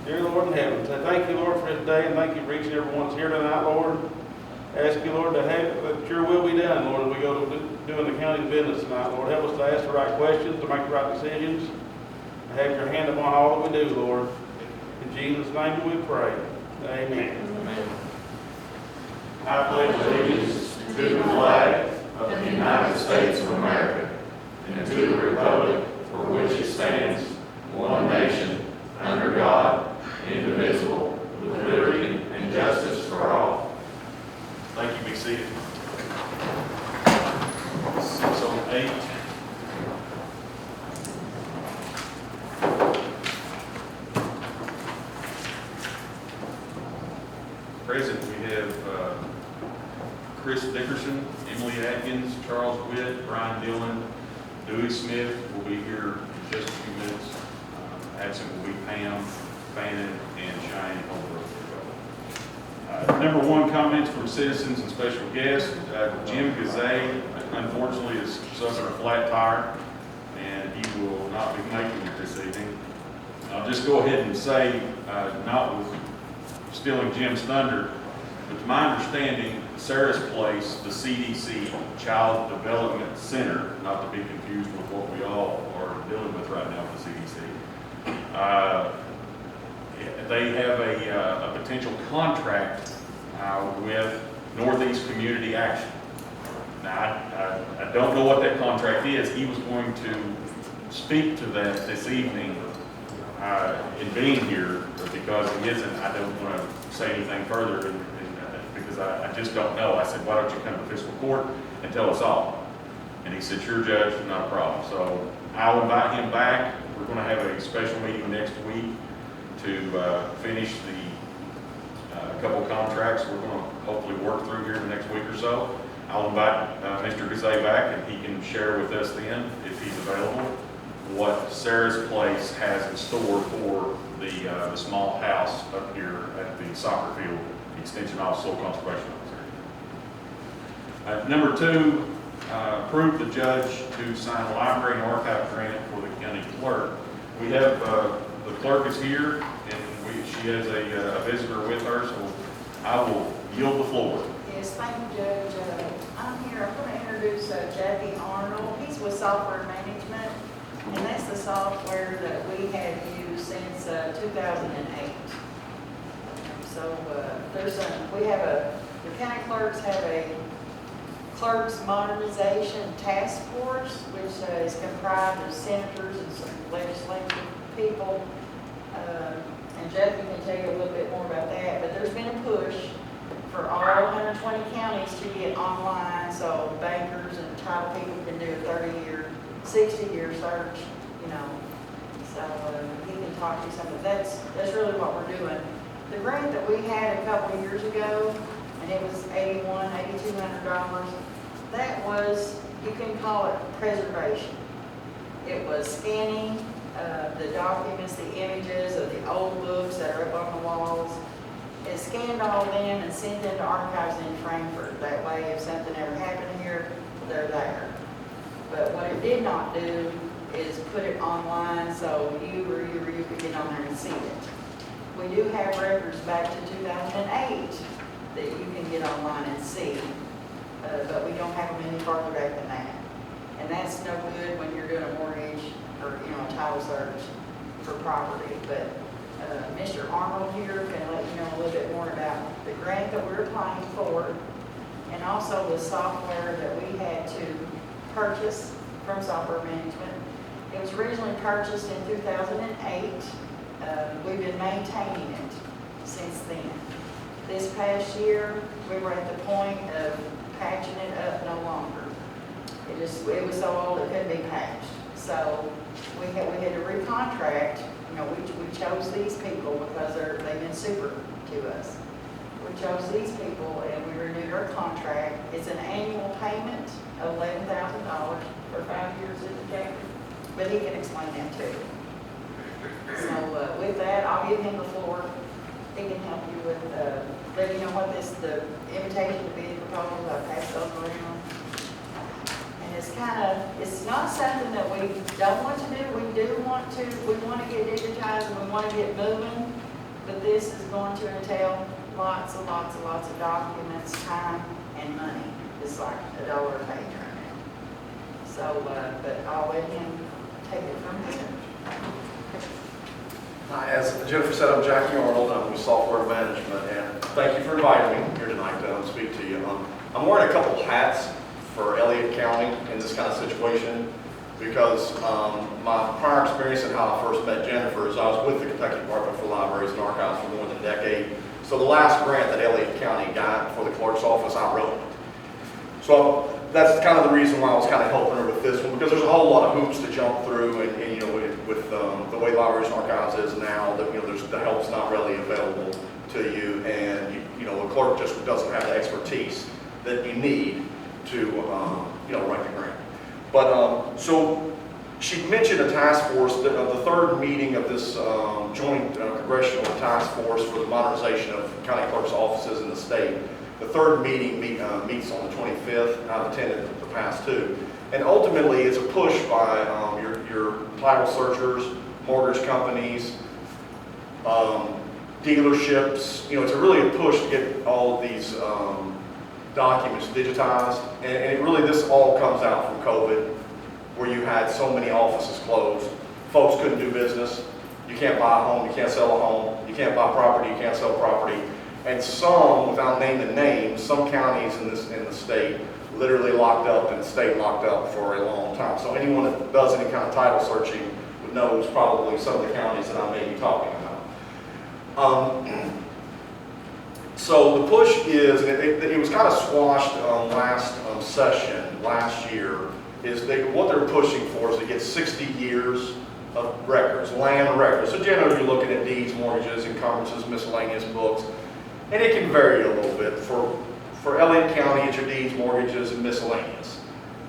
Dear Lord in heaven, I thank you, Lord, for this day, and thank you for each and every one that's here tonight, Lord. Ask you, Lord, to have that your will be done, Lord, as we go to doing the county's business tonight, Lord. Help us to ask the right questions, to make the right decisions, and have your hand upon all that we do, Lord. In Jesus' name do we pray. Amen. Amen. I pledge allegiance to the flag of the United States of America and to the republic for which it stands, one nation, under God, indivisible, with liberty and justice for all. Thank you. Be seated. 6:08. Present, we have Chris Dickerson, Emily Atkins, Charles Witt, Brian Dillon, Dewey Smith will be here in just a few minutes. Absent will be Pam, Fannin, and Cheyenne Holbrook. Number one, comments from citizens and special guests. Jim Gazay, unfortunately, is suffering a flat tire, and he will not be making it this evening. I'll just go ahead and say, not with stealing Jim's thunder, but to my understanding, Sarah's Place, the CDC, Child Development Center, not to be confused with what we all are dealing with right now with the CDC, they have a potential contract with Northeast Community Action. Now, I don't know what that contract is. He was going to speak to that this evening in being here, but because he isn't, I don't want to say anything further because I just don't know. I said, why don't you come to fiscal court and tell us all? And he said, sure, Judge, not a problem. So I'll invite him back. We're going to have a special meeting next week to finish the couple contracts we're going to hopefully work through here in the next week or so. I'll invite Mr. Gazay back, and he can share with us then, if he's available, what Sarah's Place has in store for the small house up here at the soccer field, Extension Office, Soil Conservation Officer. Number two, approve the judge to sign a library and archive grant for the county clerk. We have, the clerk is here, and she has a visitor with her, so I will yield the floor. Yes, thank you, Judge. I'm here, I'm going to introduce Jackie Arnold. He's with Software Management, and that's the software that we have used since 2008. So the county clerks have a clerks modernization task force, which is comprised of senators and some legislative people. And Jackie can tell you a little bit more about that, but there's been a push for all 120 counties to get online, so bankers and title people can do a 30-year, 60-year search, you know. So he can talk to you some of that's really what we're doing. The grant that we had a couple of years ago, and it was $8,200, that was, you can call it preservation. It was scanning the documents, the images of the old books that are up on the walls. It scanned all them and sent them to archives in Frankfurt. That way, if something ever happened here, they're there. But what it did not do is put it online so you could get on there and see it. We do have records back to 2008 that you can get online and see, but we don't have them any farther back than that. And that's no good when you're doing a mortgage or, a title search for property. But Mr. Arnold here can let you know a little bit more about the grant that we're applying for, and also the software that we had to purchase from Software Management. It was originally purchased in 2008. We've been maintaining it since then. This past year, we were at the point of patching it up no longer. It was so old it couldn't be patched. So we had to recontract. We chose these people because they've been super to us. We chose these people and we renewed our contract. It's an annual payment of $11,000 for 5 years at the county, but he can explain that too. So with that, I'll give him the floor. He can help you with letting you know what the invitation to bid proposal. I'll pass those around. It's not something that we don't want to do. We want to get digitized and we want to get moving. But this is going to entail lots and lots and lots of documents, time, and money. It's like $1 a page right now. So, but I'll let him take it from here. Hi, as Jennifer said, I'm Jackie Arnold. I'm with Software Management, and thank you for inviting me here tonight to speak to you. I'm wearing a couple hats for Elliott County in this kind of situation because my prior experience and how I first met Jennifer is I was with the Kentucky Department for Libraries and Archives for more than a decade. So the last grant that Elliott County got for the clerk's office, I wrote. So that's kind of the reason why I was kind of helping her with this one, because there's a whole lot of hoops to jump through, and you know, with the way Libraries and Archives is now, that, you know, the help's not really available to you, and you know, the clerk just doesn't have the expertise that you need to you know, write the grant. But so she mentioned a task force, the third meeting of this joint congressional task force for the modernization of county clerk's offices in the state. The third meeting meets on the 25th. I've attended the past two. And ultimately, it's a push by your title searchers, mortgage companies, dealerships. You know, it's really a push to get all of these documents digitized. And it really, this all comes out from COVID, where you had so many offices closed. Folks couldn't do business. You can't buy a home, you can't sell a home, you can't buy property, you can't sell property. And some, without naming names, some counties in the state literally locked up and stayed locked up for a long time. So anyone that does any kind of title searching would know it's probably some of the counties that I may be talking about. So the push is, and it was kind of squashed last session, last year, is what they're pushing for is to get 60 years of records, land records. So generally you're looking at deeds, mortgages, encumbrances, miscellaneous books. And it can vary a little bit. For Elliott County, it's your deeds, mortgages, and miscellaneous.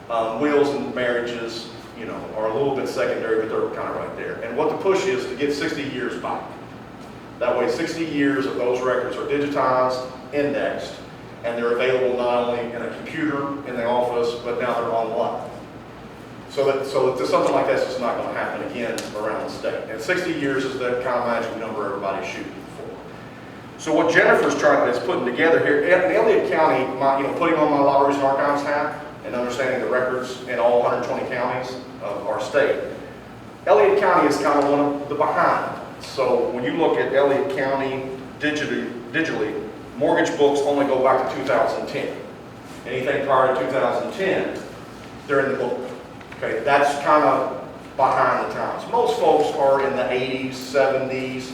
Wills and marriages, you know, are a little bit secondary, but they're kind of right there. And what the push is to get 60 years back. That way, 60 years of those records are digitized, indexed, and they're available not only in a computer in the office, but now they're online. So that something like this is not going to happen again around the state. And 60 years is that kind of magic number everybody's shooting. So what Jennifer's is putting together here, in Elliott County, putting on my Libraries and Archives hat and understanding the records in all 120 counties of our state, Elliott County is kind of one of the behind. So when you look at Elliott County digitally, mortgage books only go back to 2010. Anything prior to 2010, they're in the book. Okay, that's kind of behind the times. Most folks are in the 80s, 70s.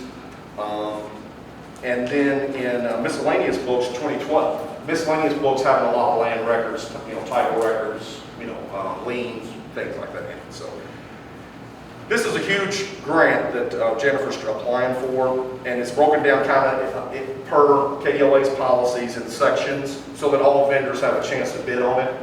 And then in miscellaneous books, 2012. Miscellaneous books having a lot of land records, you know, title records, you know, liens, things like that. So this is a huge grant that Jennifer's applying for, and it's broken down kind of per KDLA's policies in sections so that all vendors have a chance to bid on it.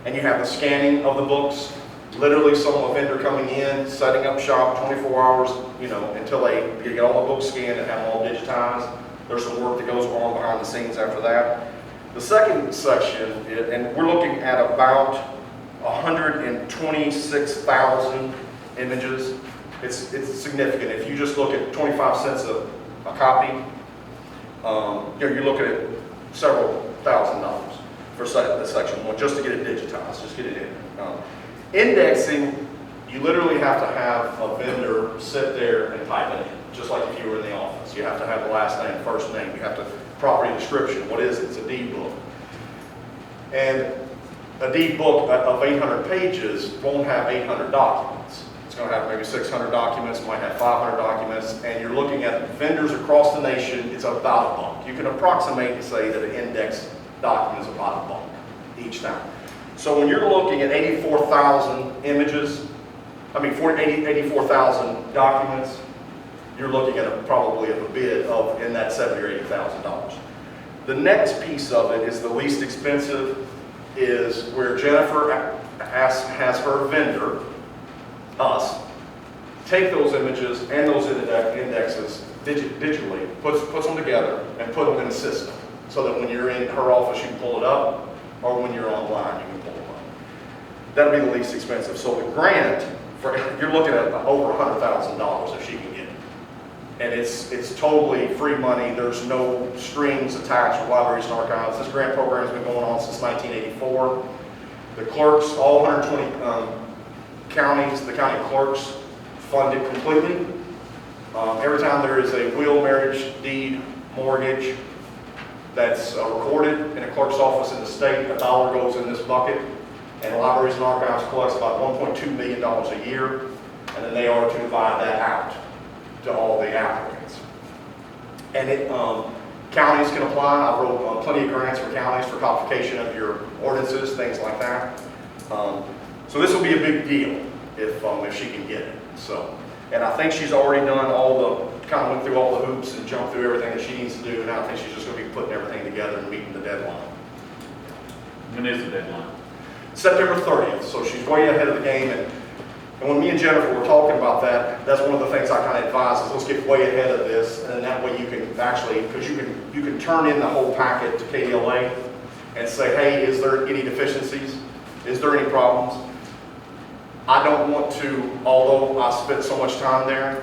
And you have the scanning of the books. Literally, a vendor coming in, setting up shop 24 hours, you know, until they get all the books scanned and have them all digitized. There's some work that goes on behind the scenes after that. The second section, and we're looking at about 126,000 images. It's significant. If you just look at 25 cents a copy, you're looking at several $1,000s for the section one, just to get it digitized, just get it in. Indexing, you literally have to have a vendor sit there and type it in, just like if you were in the office. You have to have the last name, first name. You have to property description. What is it? It's a deed book. And a deed book of 800 pages won't have 800 documents. It's going to have maybe 600 documents, might have 500 documents, and you're looking at vendors across the nation. It's about $1. You can approximate and say that an index document is about $1 each time. So when you're looking at 84,000 images, 84,000 documents, you're looking at probably a bid of in that $70,000 or $80,000. The next piece of it is the least expensive, is where Jennifer has her vendor, us, take those images and those indexes digitally, puts them together and put them in a system so that when you're in her office you can pull it up, or when you're online you can pull them up. That'll be the least expensive. So the grant, you're looking at over $100,000 if she can get it. And it's totally free money. There's no strings attached with libraries and archives. This grant program has been going on since 1984. The clerks, all 120 counties, the county clerks fund it completely. Every time there is a will, marriage, deed, mortgage that's recorded in a clerk's office in the state, $1 goes in this bucket. And libraries and archives collects about $1.2 million a year. And then they are to divide that out to all the applicants. And counties can apply. I wrote plenty of grants for counties for codification of your ordinances, things like that. So this will be a big deal if she can get it. So, and I think she's already done kind of went through all the hoops and jumped through everything that she needs to do. And now I think she's just going to be putting everything together and meeting the deadline. When is the deadline? September 30th. So she's way ahead of the game. And when me and Jennifer were talking about that, that's one of the things I kind of advise is let's get way ahead of this, and then that way you can actually, because you can turn in the whole packet to KDLA and say, hey, is there any deficiencies? Is there any problems? I don't want to, although I spent so much time there,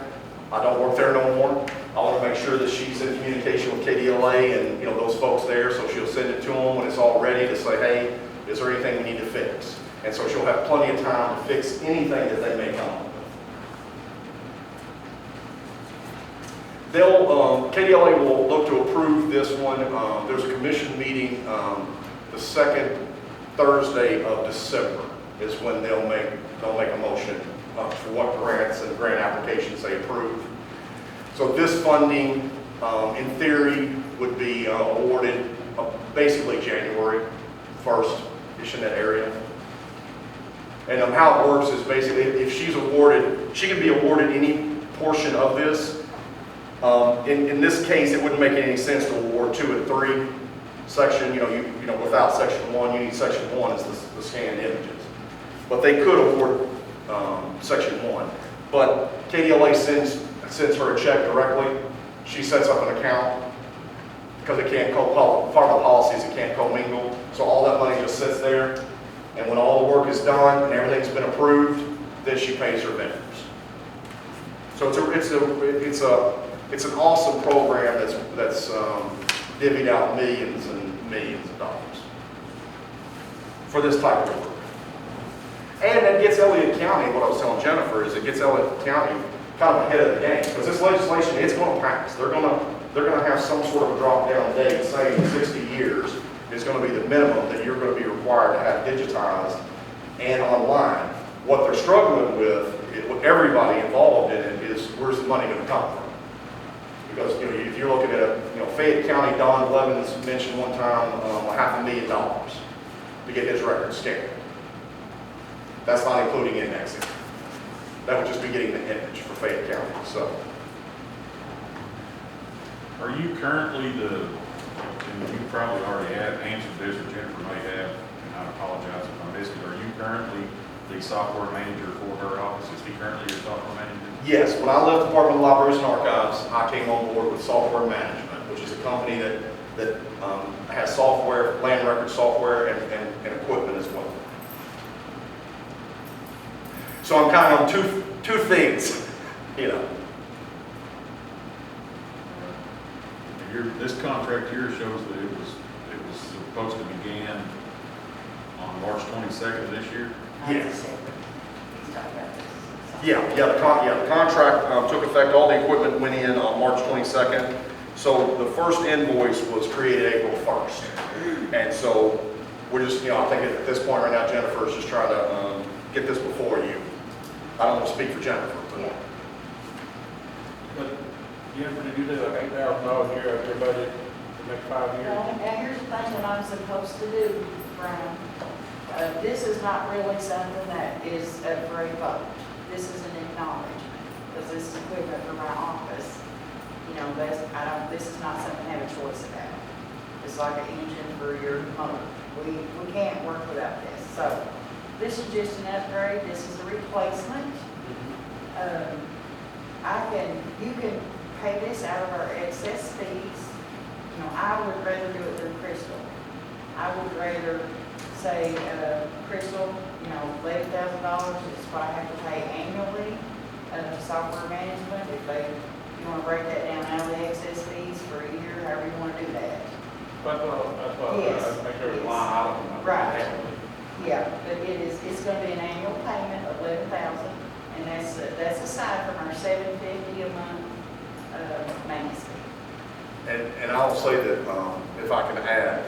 I don't work there no more. I want to make sure that she's in communication with KDLA and those folks there, so she'll send it to them when it's all ready to say, hey, is there anything we need to fix? And so she'll have plenty of time to fix anything that they may come up with. KDLA will look to approve this one. There's a commission meeting the second Thursday of December is when they'll make a motion for what grants and grant applications they approve. So this funding, in theory, would be awarded basically January 1st-ish in that area. And how it works is basically if she's awarded, she can be awarded any portion of this. In this case, it wouldn't make any sense to award 2 and 3 section. Without section 1, you need section 1 as the scanned images. But they could award section 1. But KDLA sends her a check directly. She sets up an account because it can't part of the policies, it can't commingle. So all that money just sits there. And when all the work is done and everything's been approved, then she pays her vendors. So it's an awesome program that's divvied out millions and millions of dollars for this type of work. And it gets Elliott County, what I was telling Jennifer, is it gets Elliott County kind of ahead of the game because this legislation, it's going to pass. They're going to have some sort of a drop-down date saying 60 years. Is going to be the minimum that you're going to be required to have digitized and online. What they're struggling with everybody involved in it, is where's the money going to come from? Because if you're looking at Fayette County, Don Blevins mentioned one time $500,000 to get his record scanned. That's not including indexing. That would just be getting the image for Fayette County. So, are you currently and you probably already have answered this, or Jennifer may have, and I apologize if I missed it. Are you currently the software manager for her office? Is he currently your software manager? Yes, when I left the Department of Libraries and Archives, I came on board with Software Management, which is a company that has software, land record software, and equipment as well. So I'm kind of on two things, This contract here shows that it was supposed to begin on March 22nd of this year. Yes. The contract took effect. All the equipment went in on March 22nd. So the first invoice was created April 1st. And so we're just, I think at this point right now, Jennifer is just trying to get this before you. I don't want to speak for Jennifer. But Jennifer, did you do like $8,000 a year of your budget for the next 5 years? Now, here's the thing that I'm supposed to do, Brian. This is not really something that is up for a vote. This is an acknowledgement, because this is equipment for my office. This is not something I have a choice about. It's like an engine for your motor. We can't work without this. So this is just an upgrade. This is a replacement. You can pay this out of our excess fees. I would rather do it through Crystal. I would rather say, Crystal, $11,000 is what I have to pay annually, software management. If they You wanna break that down out of the excess fees for a year, however you wanna do that. That's what, Yes. I make sure it's line item. Right. Yeah, but it's gonna be an annual payment of $11,000, and that's aside from our $750 a month, maintenance fee. And I'll say that, if I can add,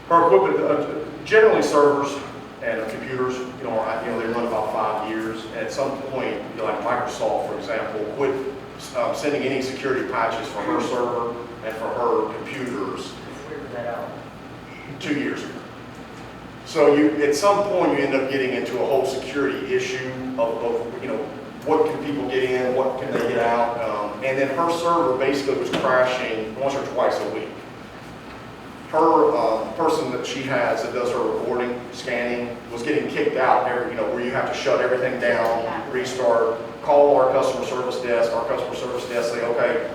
her equipment, generally servers and computers, they run about 5 years. At some point, like Microsoft, for example, quit sending any security patches for her server and for her computers Where was that out? 2 years ago. So at some point, you end up getting into a whole security issue of what can people get in, what can they get out, and then her server basically was crashing once or twice a week. Her person that she has that does her recording, scanning, was getting kicked out where you have to shut everything down, restart, call our customer service desk. Our customer service desk say, okay,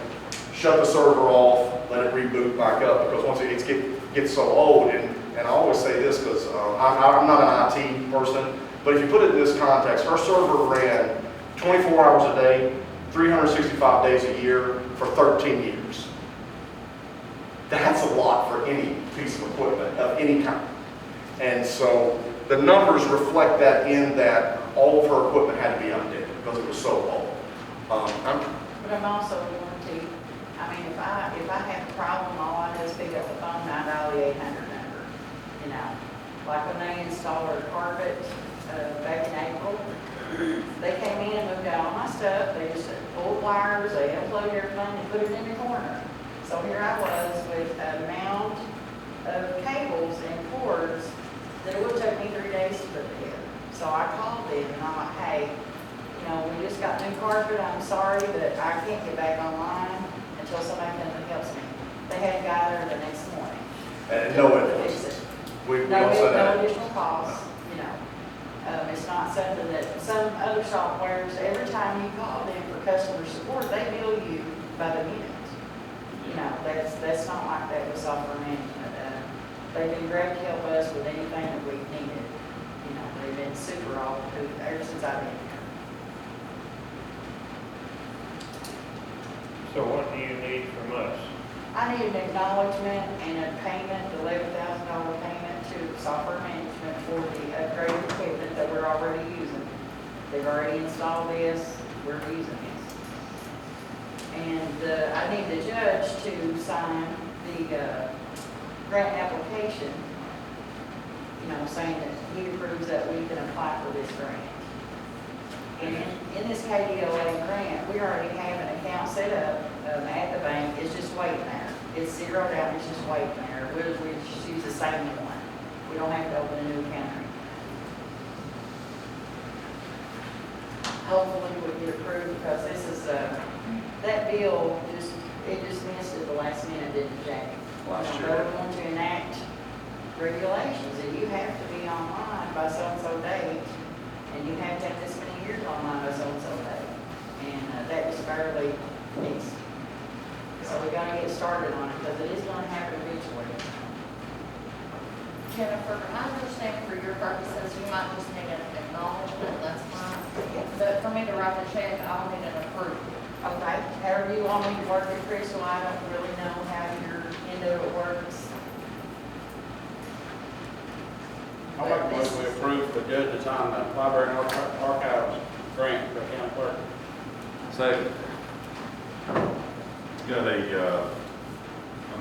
shut the server off, let it reboot back up, because once it gets so old, and I always say this because I'm not an IT person, but if you put it in this context, her server ran 24 hours a day, 365 days a year for 13 years. That's a lot for any piece of equipment of any kind. And so the numbers reflect that in that all of her equipment had to be updated because it was so old. But I'm also warranty. I mean, if I have a problem, all I do is pick up the phone and I dial the 800 number. Like when they installed our carpet back in April, they came in and moved out all my stuff. They just pulled wires, they unplugged everything, and put it in the corner. So here I was with a mound of cables and cords that it would take me 3 days to put together. So I called them and I'm like, hey, we just got new carpet. I'm sorry, but I can't get back online until somebody comes and helps me. They had a guy there the next morning. And no invoices. We No don't say that. additional costs, it's not something that, some other softwares, every time you call them for customer support, they bill you by the minute. That's not like that with software management. They've been great to help us with anything that we've needed. They've been super all through, ever since I've been here. So what do you need from us? I need an acknowledgement and a payment, $11,000 payment to software management for the upgraded equipment that we're already using. They've already installed this, we're using this. And I need the judge to sign the grant application, saying that he approves that we can apply for this grant. And in this KDOA grant, we already have an account set up at the bank. It's just waiting there. It's zeroed out, it's just waiting there. We just use the same one. We don't have to open a new account. Hopefully we'll get approved because this is, that bill just missed at the last minute, didn't it, Jackie? Last year. They're going to enact regulations and you have to be online by so-and-so date and you have to have this many years online by so-and-so date. And that just barely missed. So we gotta get started on it because it is gonna happen eventually. Jennifer, I understand for your purposes, you might just need an acknowledgement, that's fine. But for me to write the check, I'll need an approval. Okay, however you want me to work it, Crystal, I don't really know how your end of it works. I make a motion to approve the judge to sign the library and archives grant for the county clerk. Second. Got a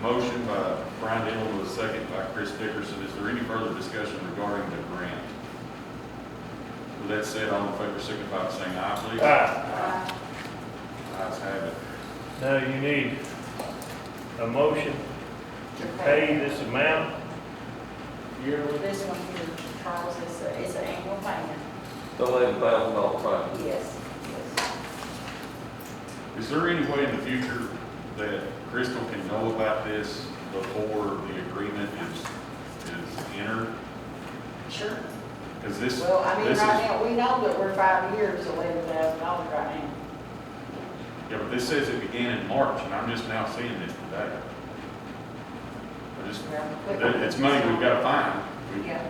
motion by Brian Dillon with a second by Chris Dickerson. Is there any further discussion regarding the grant? With that said, all in favor signify by saying aye, please. Aye. Ayes have it. Now you need a motion to pay this amount. Yearly. This one here, Charles, it's an annual payment. The $11,000 fine. Yes, yes. Is there any way in the future that Crystal can know about this before the agreement is entered? Sure. Because this, Well, I mean, this right is, now, we know that we're 5 years, $11,000 right now. yeah, but this says it began in March, and I'm just now seeing it today. It's money we've got to find. Yeah.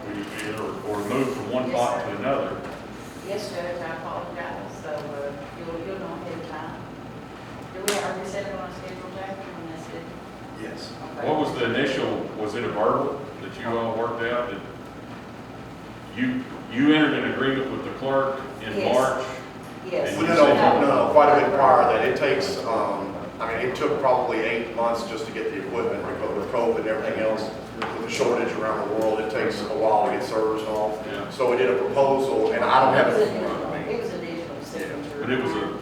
Or move from one Yes, pot sir. to another. Yes, Judge, I apologize, so you'll know ahead of time. we already set it on a schedule, Jack, when that's it? Yes. Okay. What was the initial, was it a verbal that you all worked out? That you entered an agreement with the clerk in Yes. March? Yes. Well, No, quite a bit prior to that. It takes, it took probably 8 months just to get the equipment, because with COVID and everything else, with the shortage around the world, it takes a while to get servers and all. Yeah. So we did a proposal, and I don't have it. It was a digital signature. But it was a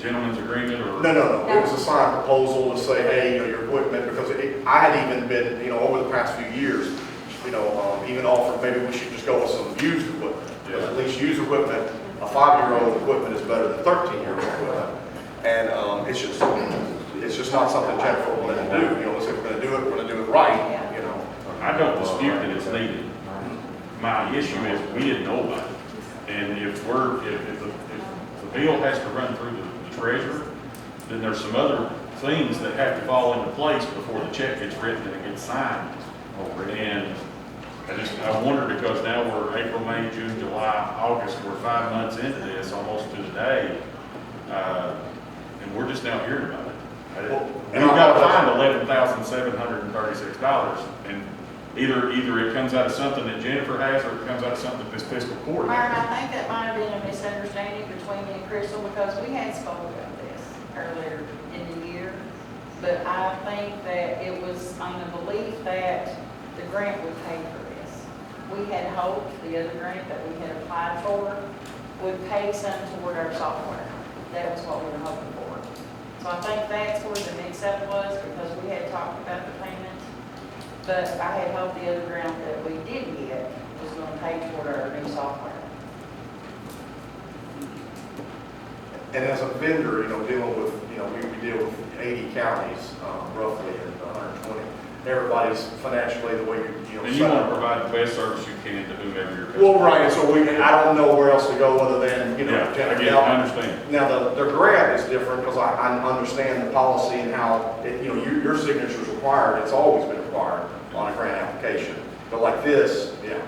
gentleman's agreement or? No. It was a signed proposal to say, hey, your equipment, because I had even been, over the past few years, even offered maybe we should just go with some used equipment. Because at least used equipment, a 5-year-old equipment is better than 13-year-old equipment. And it's just not something Jennifer wanted to do. Let's say we're going to do it, we're going to do it right. I don't dispute that it's needed. My issue is we didn't know about it. And if the bill has to run through the treasurer, then there's some other things that have to fall into place before the check gets written and it gets signed. And I wonder, because now we're April, May, June, July, August, we're 5 months into this, almost to the day, and we're just now hearing about it. We've got to find $11,736, and either it comes out of something that Jennifer has, or it comes out of something that this fiscal court Myron, has. I think that might have been a misunderstanding between me and Crystal, because we had spoken about this earlier in the year. But I think that it was on the belief that the grant would pay for this. We had hoped the other grant that we had applied for would pay some toward our software. That was what we were hoping for. So I think that's where the mix-up was, because we had talked about the payment. But I had hoped the other grant that we did get was going to pay toward our new software. And as a vendor, dealing with, we deal with 80 counties, roughly, and 120. Everybody's financially the way And you want to provide the best service you can to whomever you're. Well, right, and so I don't know where else to go other than, Yeah, I get it, I understand. Now, the grant is different, because I understand the policy and how, your signature is required. It's always been required on a grant application. But like this, yeah.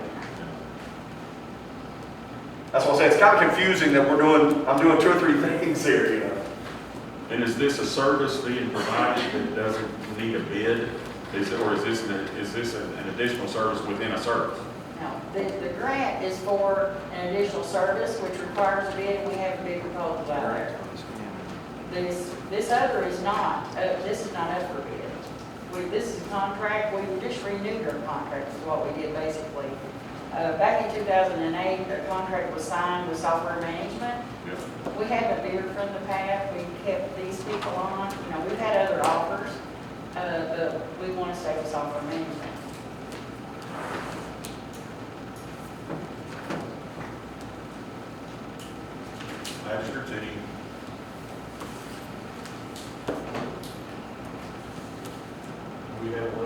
That's what I'm saying. It's kind of confusing that I'm doing 2 or 3 things here, And is this a service being provided that doesn't need a bid? Is this an additional service within a service? No, the grant is for an additional service which requires a bid, and we have a bid proposal out there. This other is not, this is not up for bid. This is a contract, we just renewed our contract is what we did basically. Back in 2008, the contract was signed with software management. Yeah. We haven't veered from the path, we kept these people on, we've had other offers, but we want to stay with software management. Magistrates, any? We have $11,736.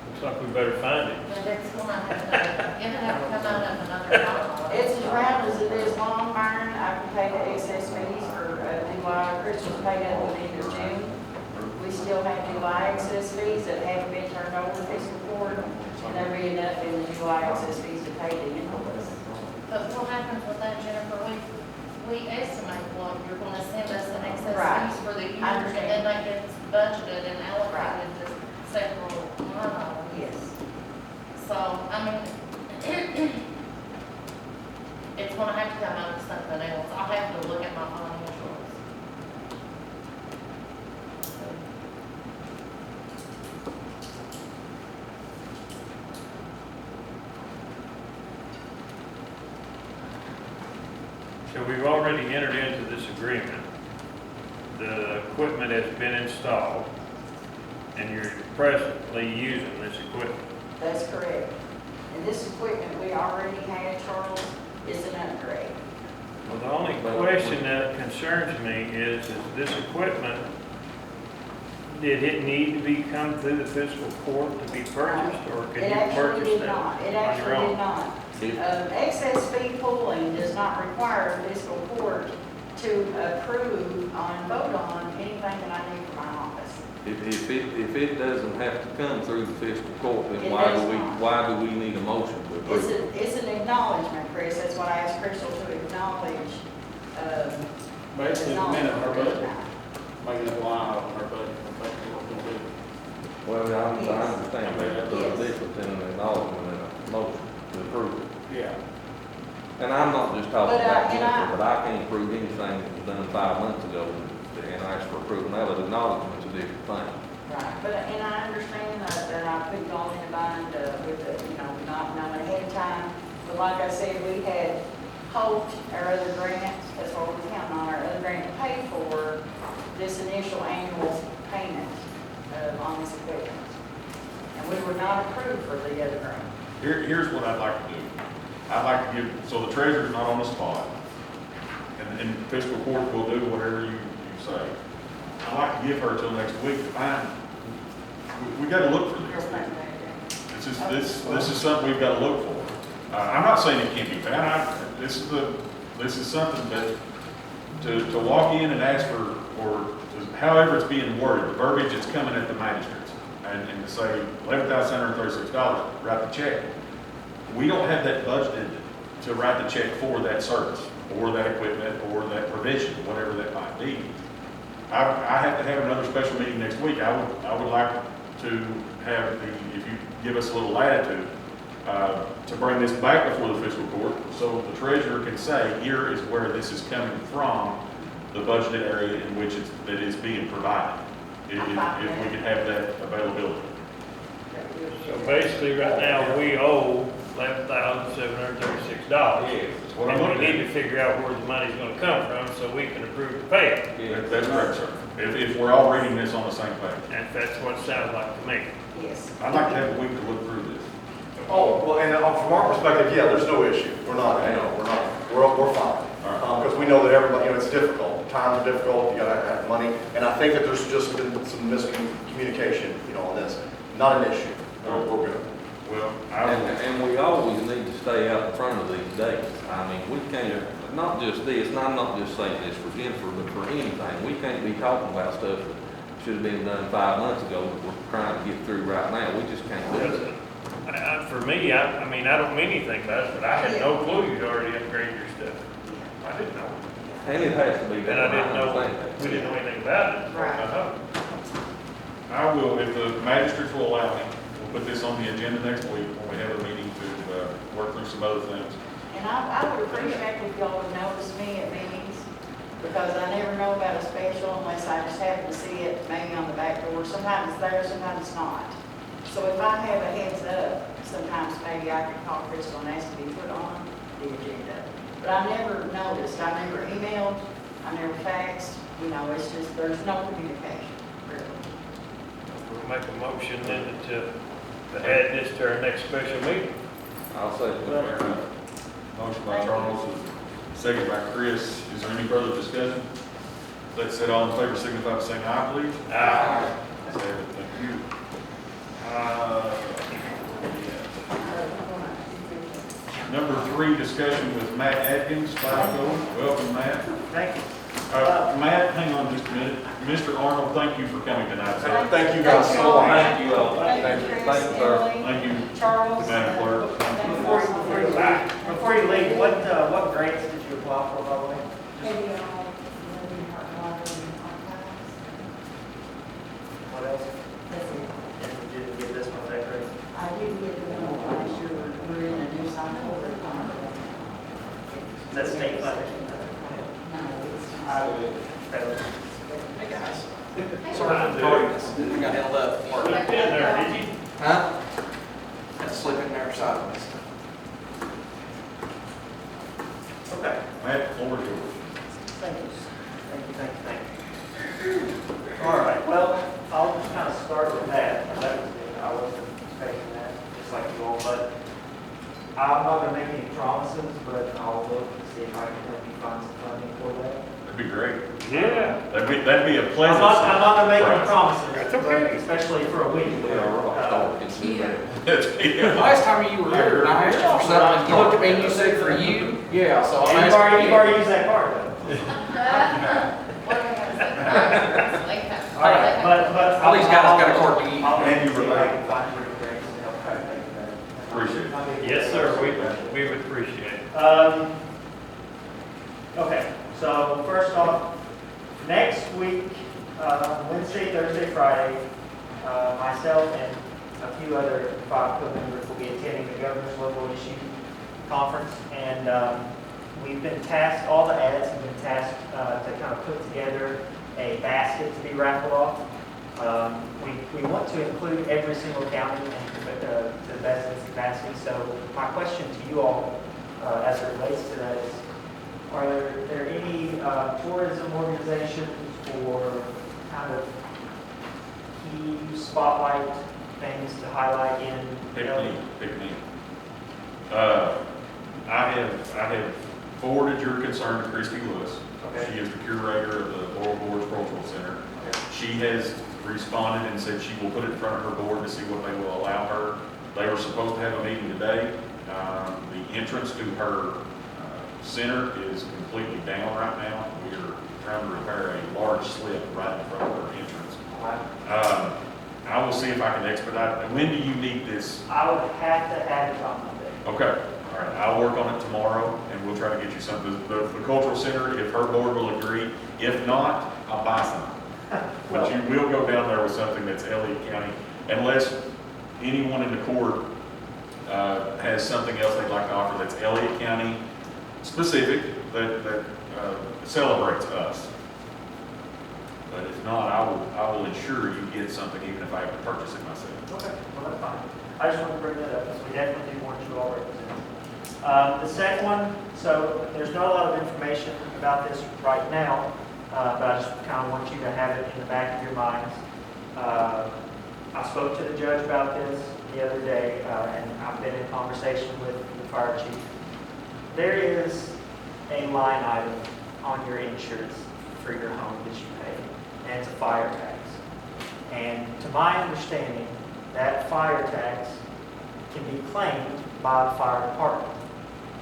Looks like we better find it. But it's going to have to come out of another line. It's as round as it is long, Myron. I can pay the excess fees for July. Christmas paid at the end of June. We still have July excess fees that haven't been turned over to fiscal court, and there'll be enough in the July excess fees to pay the invoice. But what happens with that, Jennifer? We estimate what you're going to send us in excess Right. fees for the year, I and understand. then that gets budgeted and allocated to several line items. Yes. So, it's going to have to come out of something else. I'll have to look at my financials. So we've already entered into this agreement. The equipment has been installed, and you're presently using this equipment. That's correct. And this equipment we already had, Charles, is an upgrade. Well, the only question that concerns me is this equipment, did it need to be come through the fiscal court to be purchased, or could It you actually purchase did that not. It on your actually own? did not. Excess fee pooling does not require fiscal court to approve and vote on anything that I need for my office. If it doesn't have to come through the fiscal court, then It why does do we, not. why do we need a motion to approve it? It's an acknowledgement, Chris, that's what I asked Crystal to acknowledge. Basically, the minute her budget, acknowledge. making it line on her budget, basically what we're gonna do. Well, I understand that, Yes. there's a difference in an acknowledgement and a motion to approve it. Yeah. And I'm not just talking But, about and Jennifer, but I can't prove anything that was done 5 months ago and ask for approval. Now, the acknowledgement's a different thing. Right, but, and I understand that I put it all in mind with the, not knowing ahead of time. But like I said, we had hoped our other grants, that's what we're counting on, our other grant to pay for this initial annual payment on this equipment. And we were not approved for the other grant. Here's what I'd like to do. I'd like to give, so the treasurer's not on the spot, and fiscal court will do whatever you say. I'd like to give her till next week to find, we gotta look for Your this. payment there. This is something we've gotta look for. I'm not saying it can't be found, this is something that, to walk in and ask for, or however it's being worded, the verbiage that's coming at the magistrates, and to say $11,736, write the check. We don't have that budgeted to write the check for that service, or that equipment, or that provision, whatever that might be. I have to have another special meeting next week. I would like to have if you give us a little latitude, to bring this back before the fiscal court, so the treasurer can say, here is where this is coming from, the budgeted area in which that is being provided, if we could have that availability. So basically, right now, we owe $11,736. That's what I'm And looking we need at. to figure out where the money's gonna come from, so we can approve to pay it. That's correct, sir. If we're all reading this on the same page. And that's what it sounds like to me. Yes. I'd like to have a week to look through this. Oh, well, and from our perspective, yeah, there's no issue. We're fine. Because we know that everybody, it's difficult. Times are difficult, you gotta have money. And I think that there's just been some miscommunication, on this. Not an issue. We're good. Well, And we always need to stay out in front of these dates. I mean, we can't, not just this, and I'm not just saying this for Jennifer, but for anything. We can't be talking about stuff that should have been done 5 months ago that we're trying to get through right now. We just can't do it. For me, I mean, I don't mean anything about it, but I had no clue you'd already upgraded your stuff. I didn't know. And it has to be done. And I didn't know, understand that. we didn't know anything about it. Right. I know. I will, if the magistrates will allow me, we'll put this on the agenda next week when we have a meeting to work through some other things. And I would appreciate if y'all would notice me at meetings, because I never know about a special unless I just happen to see it maybe on the back door. Sometimes it's there, sometimes it's not. So if I have a heads up, sometimes maybe I can call Crystal and ask to be put on the agenda. But I never noticed, I never emailed, I never faxed, it's just, there's no communication, really. We'll make a motion then to add this to our next special meeting. I'll say that. Motion by Charles, second by Chris. Is there any further discussion? Let's sit all in favor, signify by saying aye, please. Aye. Thank you. Number 3, discussion with Matt Atkins, FICO. Welcome, Matt. Thank you. Matt, hang on just a minute. Mr. Arnold, thank you for coming tonight, sir. Thank you guys so much. Thank you all. Thank you, Thank Chris, you, sir. Emily, Thank you, Charles. Madam Clerk. Before you leave, what grants did you apply for, by the way? What else? And you didn't get this one, that great? I didn't get the one last year, we're in a new cycle. Is that state funding? No, it's Federal. Hey guys, sorry for tardiness. I got held up. You did there, did you? Huh? Had to slip in there sideways. Okay. Matt, the floor is yours. Thank you. Thank you. All right, well, I'll just kind of start with that. I wasn't expecting that, just like you all, but I'm not gonna make any promises, but I'll look and see if I can help you find some funding for that. That'd be great. Yeah. That'd be a I'm pleasant. not gonna make any surprise. promises, That's okay. especially for a week. Yeah. Last time you were here, and I asked you for something, you looked at me and you said for you, yeah, so I'm You've asking you. already used that card, though. All right, but All these guys got a cart to eat. And you relate. I can find you Greg to help try to make it better. Appreciate it. Yes, sir, we would appreciate it. Okay, so first off, next week, Wednesday, Thursday, Friday, myself and a few other 5 co-members will be attending the Governor's Local Issue Conference, and we've been tasked, all the ads have been tasked to kind of put together a basket to be raffled off. We want to include every single county and to the best of its capacity. So my question to you all, as it relates to that, is: are there any tourism organizations or kind of key spotlight things to highlight in? Pick me. I have forwarded your concern to Christy Lewis. Okay. She is the curator of the Laurel Gorge Cultural Center. Okay. She has responded and said she will put it in front of her board to see what they will allow her. They were supposed to have a meeting today. The entrance to her center is completely down right now. We are trying to repair a large slip right in front of her entrance. I will see if I can expedite it. When do you need this? I would have to have it on Monday. Okay, all right, I'll work on it tomorrow, and we'll try to get you something. The cultural center, if her board will agree. If not, I'll buy some. But you will go down there with something that's Elliott County, unless anyone in the court has something else they'd like to offer that's Elliott County specific, that celebrates us. But if not, I will ensure you get something even if I have to purchase it myself. Okay, well, that's fine. I just wanted to bring that up, because we definitely do want you all represented. The second one, so there's not a lot of information about this right now, but I just kind of want you to have it in the back of your minds. I spoke to the judge about this the other day, and I've been in conversation with the fire chief. There is a line item on your insurance for your home that you pay, and it's a fire tax. And to my understanding, that fire tax can be claimed by the fire department.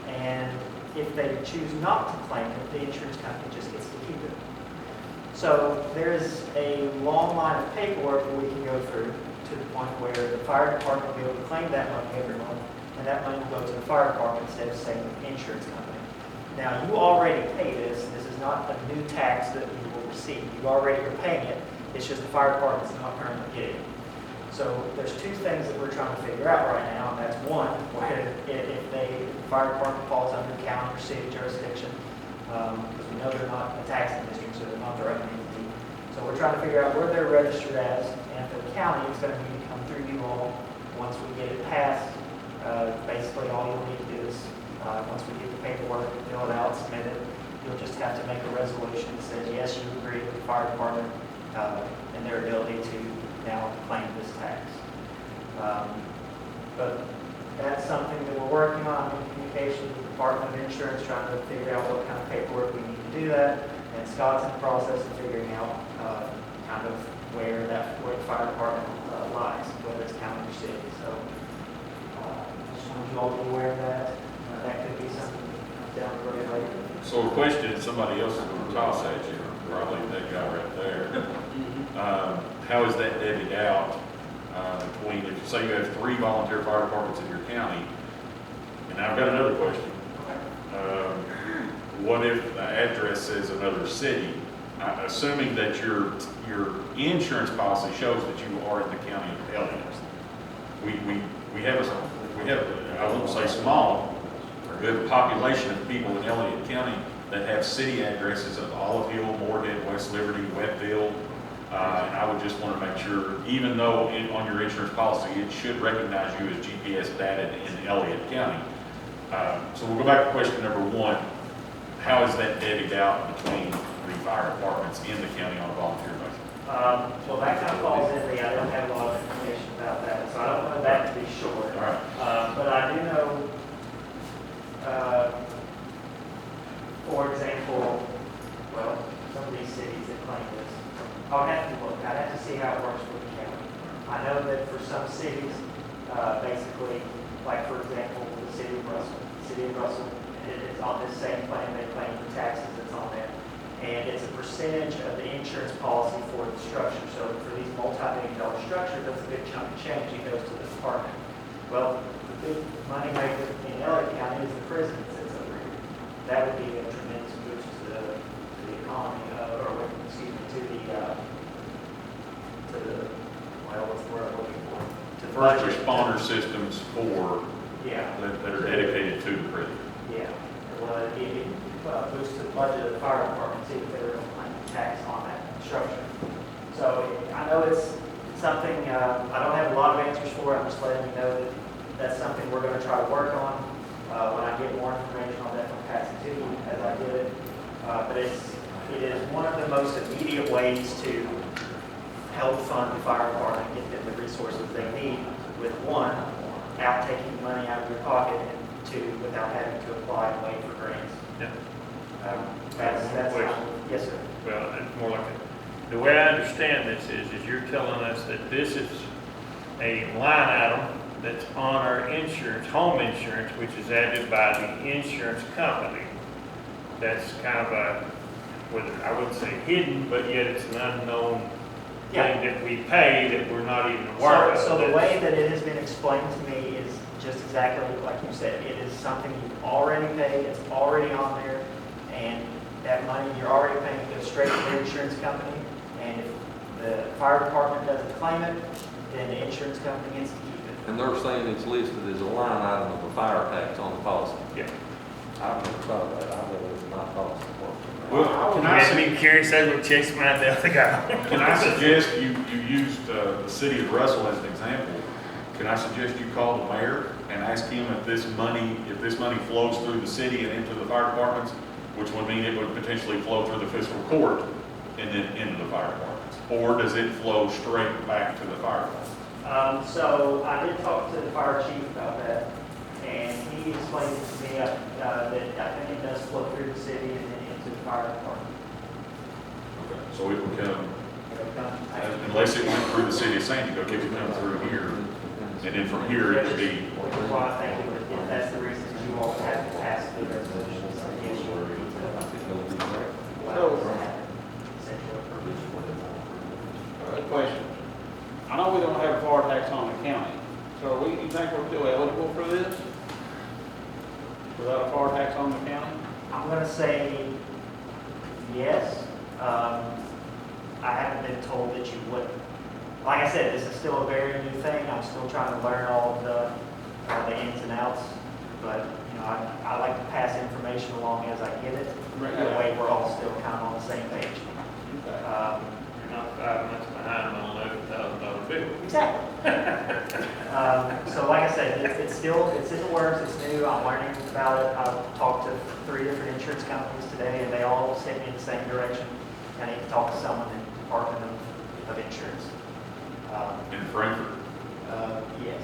And if they choose not to claim it, the insurance company just gets to keep it. So there's a long line of paperwork that we can go through to the point where the fire department will be able to claim that money every month, and that money will go to the fire department instead of staying with the insurance company. Now, you already pay this. This is not a new tax that you will receive. You already are paying it. It's just the fire department's not currently getting it. So there's 2 things that we're trying to figure out right now, and that's one, where if the fire department falls under county or city jurisdiction, because we know they're not a taxing district, so they're not their own entity. So we're trying to figure out where they're registered as, and for the county, it's going to need to come through you all. Once we get it passed, basically all you'll need to do is, once we get the paperwork, fill it out, submit it, you'll just have to make a resolution that says, yes, you agree with the fire department and their ability to now claim this tax. But that's something that we're working on in communication with the Department of Insurance, trying to figure out what kind of paperwork we need to do that. And Scott's in the process of figuring out kind of where the fire department lies, whether it's county or city. So just want you all to be aware of that. That could be something that comes down the road later. So a question somebody else is going to toss at you, probably that guy right there. How is that divvied out between, if you say you have 3 volunteer fire departments in your county, and I've got another question. What if the address says another city? Assuming that your insurance policy shows that you are in the county of Elliott. We have I won't say small, we have a population of people in Elliott County that have city addresses of Olive Hill, Moorhead, West Liberty, Wettville. And I would just want to make sure, even though on your insurance policy, it should recognize you as GPS data in Elliott County. So we'll go back to question number 1. How is that divvied out between the fire departments in the county on a volunteer basis? Well, that kind of falls in the, I don't have a lot of information about that, so I don't know that to be sure. All right. But I do know, for example, well, some of these cities that claim this, I'll have to look, I'd have to see how it works for the county. I know that for some cities, basically, like for example, the city of Russell, it's on this same plan, they claim the taxes that's on there. And it's a percentage percentage of the insurance policy for the structure. So for these multi-million-dollar structures, that's a big chunk of change that goes to the department. Well, the big money maker in Elliott County is the prison that sits over here. That would be a tremendous boost to the economy, well, what's the word I'm looking for? To the First budget. responder systems for, Yeah, that are dedicated to the prison. yeah. Well, it boosts the budget of the fire department, see if they're going to tax on that structure. So I know it's something, I don't have a lot of answers for it. I'm just letting you know that that's something we're going to try to work on. When I get more information on that, I'll pass it to you as I get it. But it is one of the most immediate ways to help fund the fire department, get them the resources they need with one, out taking money out of your pocket, and two, without having to apply and wait for grants. Yeah. That's Question. yes, sir. Well, it's more like, the way I understand this is you're telling us that this is a line item that's on our insurance, home insurance, which is added by the insurance company. That's kind of a, I wouldn't say hidden, but yet it's an unknown thing that we pay that we're not even aware of. So the way that it has been explained to me is just exactly like you said. It is something you've already paid, it's already on there, and that money you're already paying goes straight to the insurance company. And if the fire department doesn't claim it, then the insurance company gets to keep it. And they're saying it's listed as a line item of a fire tax on the policy. Yeah. I've never thought of that. I know it's not policy. Well, You had me curious, I would chase mine down the guy. can I suggest you used the city of Russell as an example? Can I suggest you call the mayor and ask him if this money flows through the city and into the fire departments, which would mean it would potentially flow through the fiscal court and then into the fire departments? Or does it flow straight back to the fire department? So I did talk to the fire chief about that, and he explained it to me that I think it does flow through the city and then into the fire department. Okay. So it would come, It'll come- unless it went through the city of Sandy, it would come through here. And then from here, it would be, Well, I think that's the reason you all have to pass the resolution. Question. I know we don't have a fire tax on the county, so you think we're still eligible for this? Without a fire tax on the county? I'm going to say yes. I haven't been told that you wouldn't. Like I said, this is still a very new thing. I'm still trying to learn all of the ins and outs. But, you know, I like to pass information along as I get it. That way we're all still kind of on the same page. You're not 5 months behind on an $11,000 bill. Exactly. So like I said, it's in the works, it's new, I'm learning about it. I've talked to 3 different insurance companies today, and they all sent me in the same direction. I need to talk to someone in the Department of Insurance. in Frankfurt. Yes.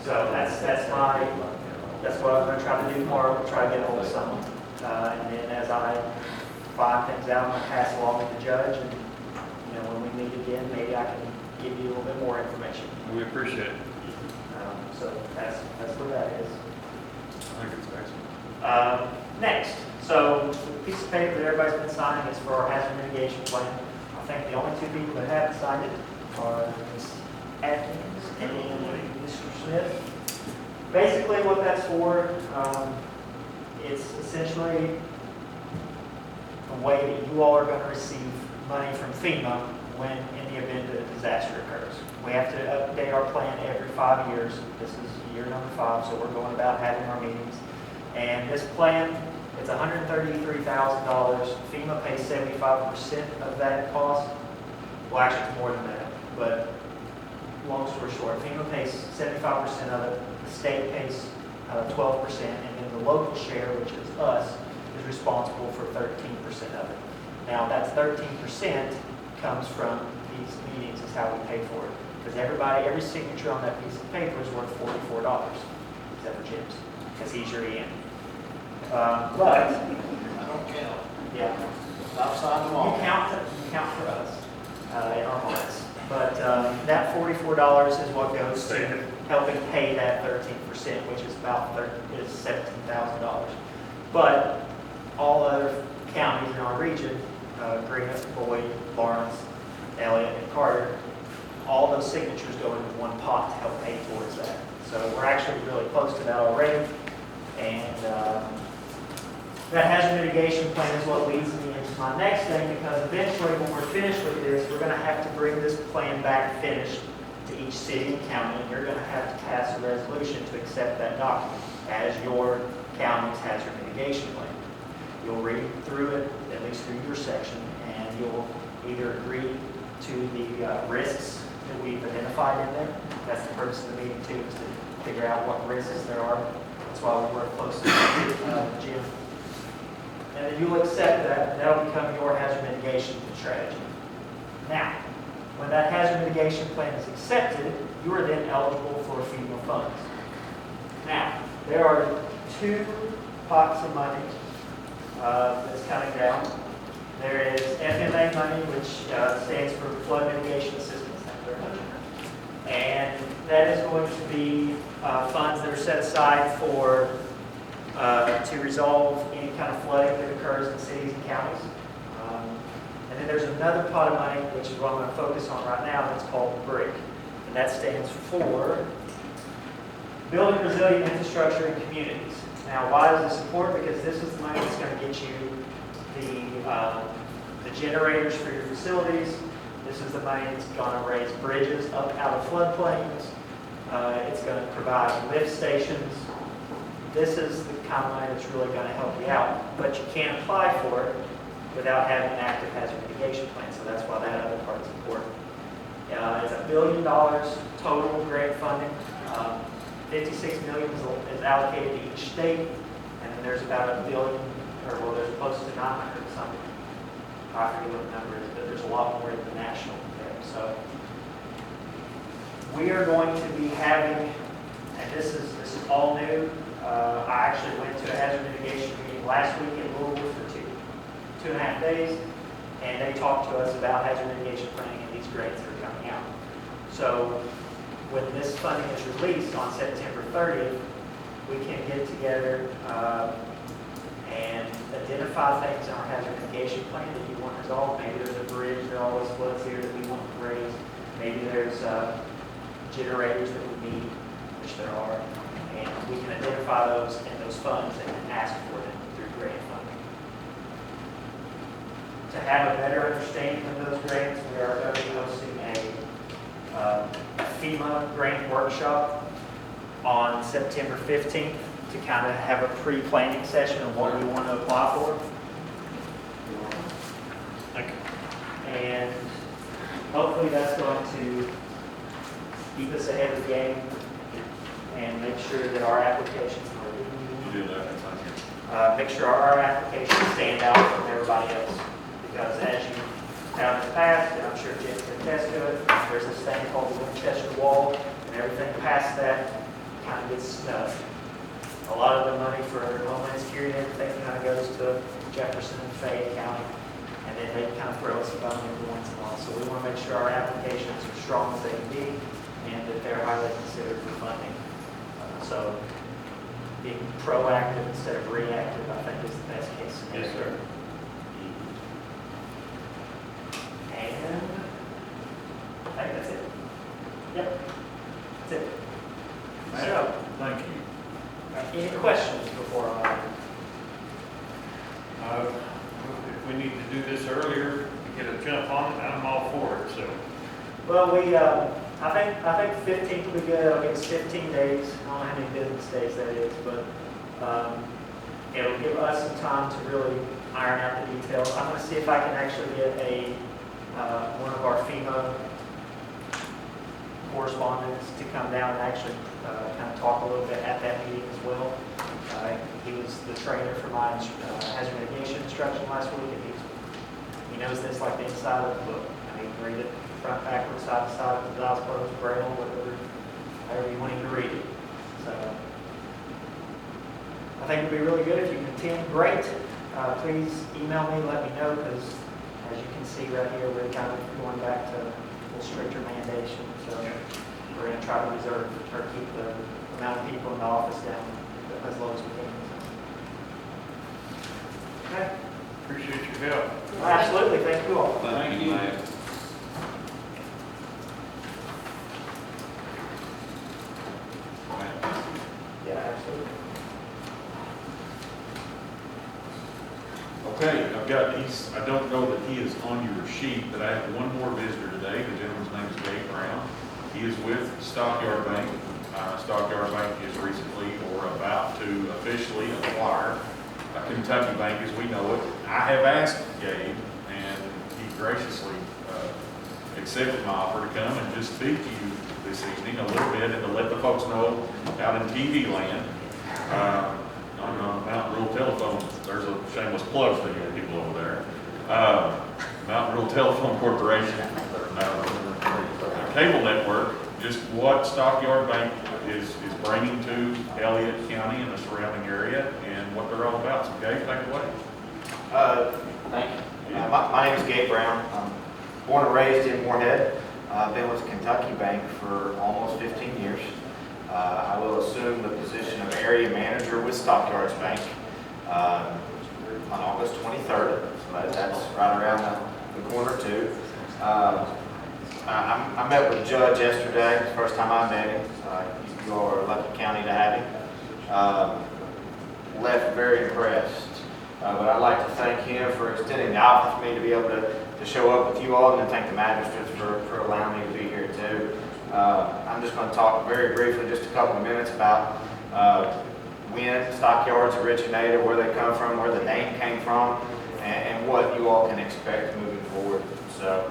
So that's what I'm gonna try to do tomorrow, try to get ahold of someone. And then as I find things out, I'm gonna pass along to the judge, and, you know, when we meet again, maybe I can give you a little bit more information. We appreciate it. So that's where that is. I think it's excellent. Next, so the piece of paper that everybody's been signing is for our hazard mitigation plan. I think the only 2 people that haven't signed it are Ms. Atkins and Mr. Smith. Basically what that's for, it's essentially a way that you all are going to receive money from FEMA when in the event that a disaster occurs. We have to update our plan every 5 years. This is year number 5, so we're going about having our meetings. And this plan, it's $133,000. FEMA pays 75% of that cost. Well, actually, it's more than that, but long story short, FEMA pays 75% of it. The state pays 12%, and then the local share, which is us, is responsible for 13% of it. Now, that 13% comes from these meetings, is how we pay for it. Because every signature on that piece of paper is worth $44, except for Jim's, because he's your EM. But, I don't count. yeah, I've signed them all. you count for us in our hearts. But that $44 is what goes to helping pay that 13%, which is about $17,000. But all other counties in our region, Greenup, Boyd, Lawrence, Elliott, and Carter, all those signatures go into one pot to help pay towards that. So we're actually really close to that already. And that hazard mitigation plan is what leads me into my next thing, because eventually when we're finished with this, we're going to have to bring this plan back finished to each city and county, and you're going to have to pass a resolution to accept that document as your county's hazard mitigation plan. You'll read through it, at least through your section, and you'll either agree to the risks that we've identified in there. That's the purpose of the meeting too, is to figure out what risks there are. That's why we work closely with Jim. And then you'll accept that, and that'll become your hazard mitigation strategy. Now, when that hazard mitigation plan is accepted, you are then eligible for FEMA funds. Now, there are two pots of money that's coming down. There is FMA money, which stands for Flood Mitigation Assistance. Thank you very much. And that is going to be funds that are set aside for to resolve any kind of flooding that occurs in cities and counties. And then there's another pot of money, which is what I'm going to focus on right now, that's called BRIC. And that stands for Building Resilient Infrastructure in Communities. Now, why is this important? Because this is the money that's going to get you the generators for your facilities. This is the money that's going to raise bridges up out of floodplains. It's going to provide lift stations. This is the kind of money that's really going to help you out. But you can't apply for it without having an active hazard mitigation plan. So that's why that other part is important. It's $1 billion total grant funding. $56 million is allocated to each state, and then there's about $1 billion, or well, there's close to 900 something. I forget what the number is, but there's a lot more in the national there. So we are going to be having, and this is all new. I actually went to a hazard mitigation meeting last week in Louisville for two and a half days, and they talked to us about hazard mitigation planning and these grants that are coming out. So when this funding is released on September 30th, we can get together and identify things in our hazard mitigation plan that you want resolved. Maybe there's a bridge that always floods here that we want to raise. Maybe there's generators that we need, which there are, and we can identify those in those funds and then ask for them through grant funding. To have a better understanding of those grants, we are going to be hosting a FEMA grant workshop on September 15th to kind of have a pre-planning session of what we want to apply for. And hopefully that's going to keep us ahead of the game and make sure that our applications make sure our applications stand out from everybody else. Because as you found in the past, and I'm sure Jim can attest to it, there's this thing called the Winchester Wall, and everything past that kind of gets snubbed. A lot of the money for Homeland Security and everything kind of goes to Jefferson and Fayette County, and then they kind of throw us a bone every once in a while. So we want to make sure our applications are as strong as they can be, and that they're highly considered for funding. So being proactive instead of reactive, I think, is the best case scenario. Yes, sir. And I think that's it. Yep, that's it. So, Thank you. any questions before I? If we need to do this earlier, to get a jump on it, I'm all for it, so. Well, I think 15th will be good. It'll give us 15 days. I don't know how many business days that is, but it'll give us some time to really iron out the details. I'm going to see if I can actually get one of our FEMA correspondents to come down and actually kind of talk a little bit at that meeting as well. He was the trainer for my hazard mitigation instruction last week, and he knows this like the inside of the book. I mean, he can read it front, backwards, side to side, with his eyes closed, braille, whatever, however you want him to read it. So I think it'd be really good if you can attend. Great. Please email me, let me know, because as you can see right here, we're kind of going back to a little stricter mandation. So we're going to try to reserve or keep the amount of people in the office down as low as we can. Okay. Appreciate your help. Absolutely, thank you all. Thank you. Yeah, absolutely. Okay, I don't know that he is on your sheet, but I have one more visitor today. The gentleman's name is Gabe Brown. He is with Stockyard Bank. Stockyard Bank is recently or about to officially acquire Kentucky Bank as we know it. I have asked Gabe, and he graciously accepted my offer to come and just speak to you this evening a little bit and to let the folks know out in TV land. On Mountain Rural Telephone, there's a shameless plug for you people over there. Mountain Rural Telephone Corporation, cable network, just what Stockyard Bank is bringing to Elliott County and the surrounding area and what they're all about. So Gabe, take it away. Thank you. My name is Gabe Brown. I'm born and raised in Moorhead. I've been with Kentucky Bank for almost 15 years. I will assume the position of area manager with Stockyards Bank on August 23rd. So that's right around the corner too. I met with the judge yesterday, first time I met him. You all are lucky county to have him. Left very impressed. But I'd like to thank him for extending the offer for me to be able to show up with you all, and then thank the magistrates for allowing me to be here too. I'm just going to talk very briefly, just a couple of minutes, about when Stockyards originated, where they come from, where the name came from, and what you all can expect moving forward. So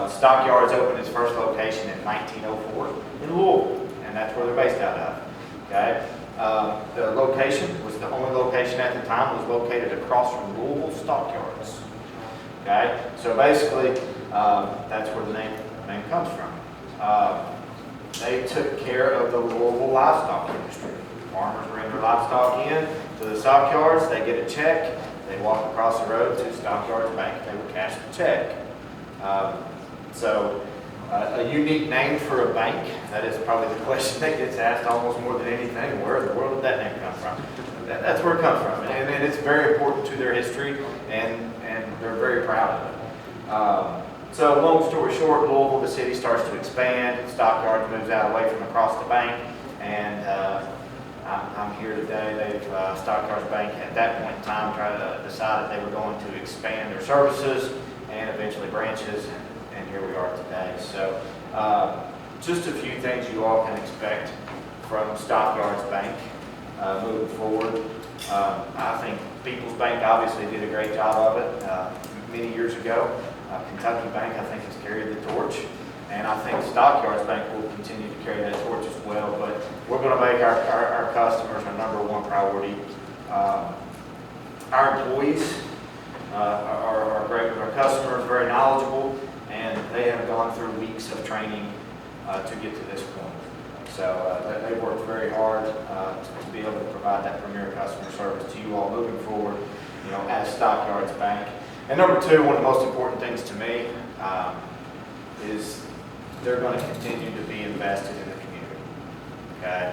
Stockyards opened its first location in 1904 in Louisville, and that's where they're based out of. Okay. The location was the only location at the time, was located across from Louisville Stockyards. Okay, so basically that's where the name comes from. They took care of the Louisville livestock industry. Farmers bring their livestock in to the stockyards, they get a check, they walk across the road to Stockyards Bank, they would cash the check. A unique name for a bank, that is probably the question that gets asked almost more than anything. Where in the world did that name come from? That's where it comes from, and it's very important to their history, and they're very proud of it. So long story short, Louisville, the city starts to expand, Stockyards moves out away from across the bank, and I'm here today. Stockyards Bank at that point in time decided they were going to expand their services and eventually branches, and here we are today. So just a few things you all can expect from Stockyards Bank moving forward. I think People's Bank obviously did a great job of it many years ago. Kentucky Bank, I think, has carried the torch, and I think Stockyards Bank will continue to carry that torch as well. But we're going to make our customers our number one priority. Our employees are great with our customers, very knowledgeable, and they have gone through weeks of training to get to this point. So they've worked very hard to be able to provide that premier customer service to you all moving forward, as Stockyards Bank. And number two, one of the most important things to me is they're going to continue to be invested in the community. Okay,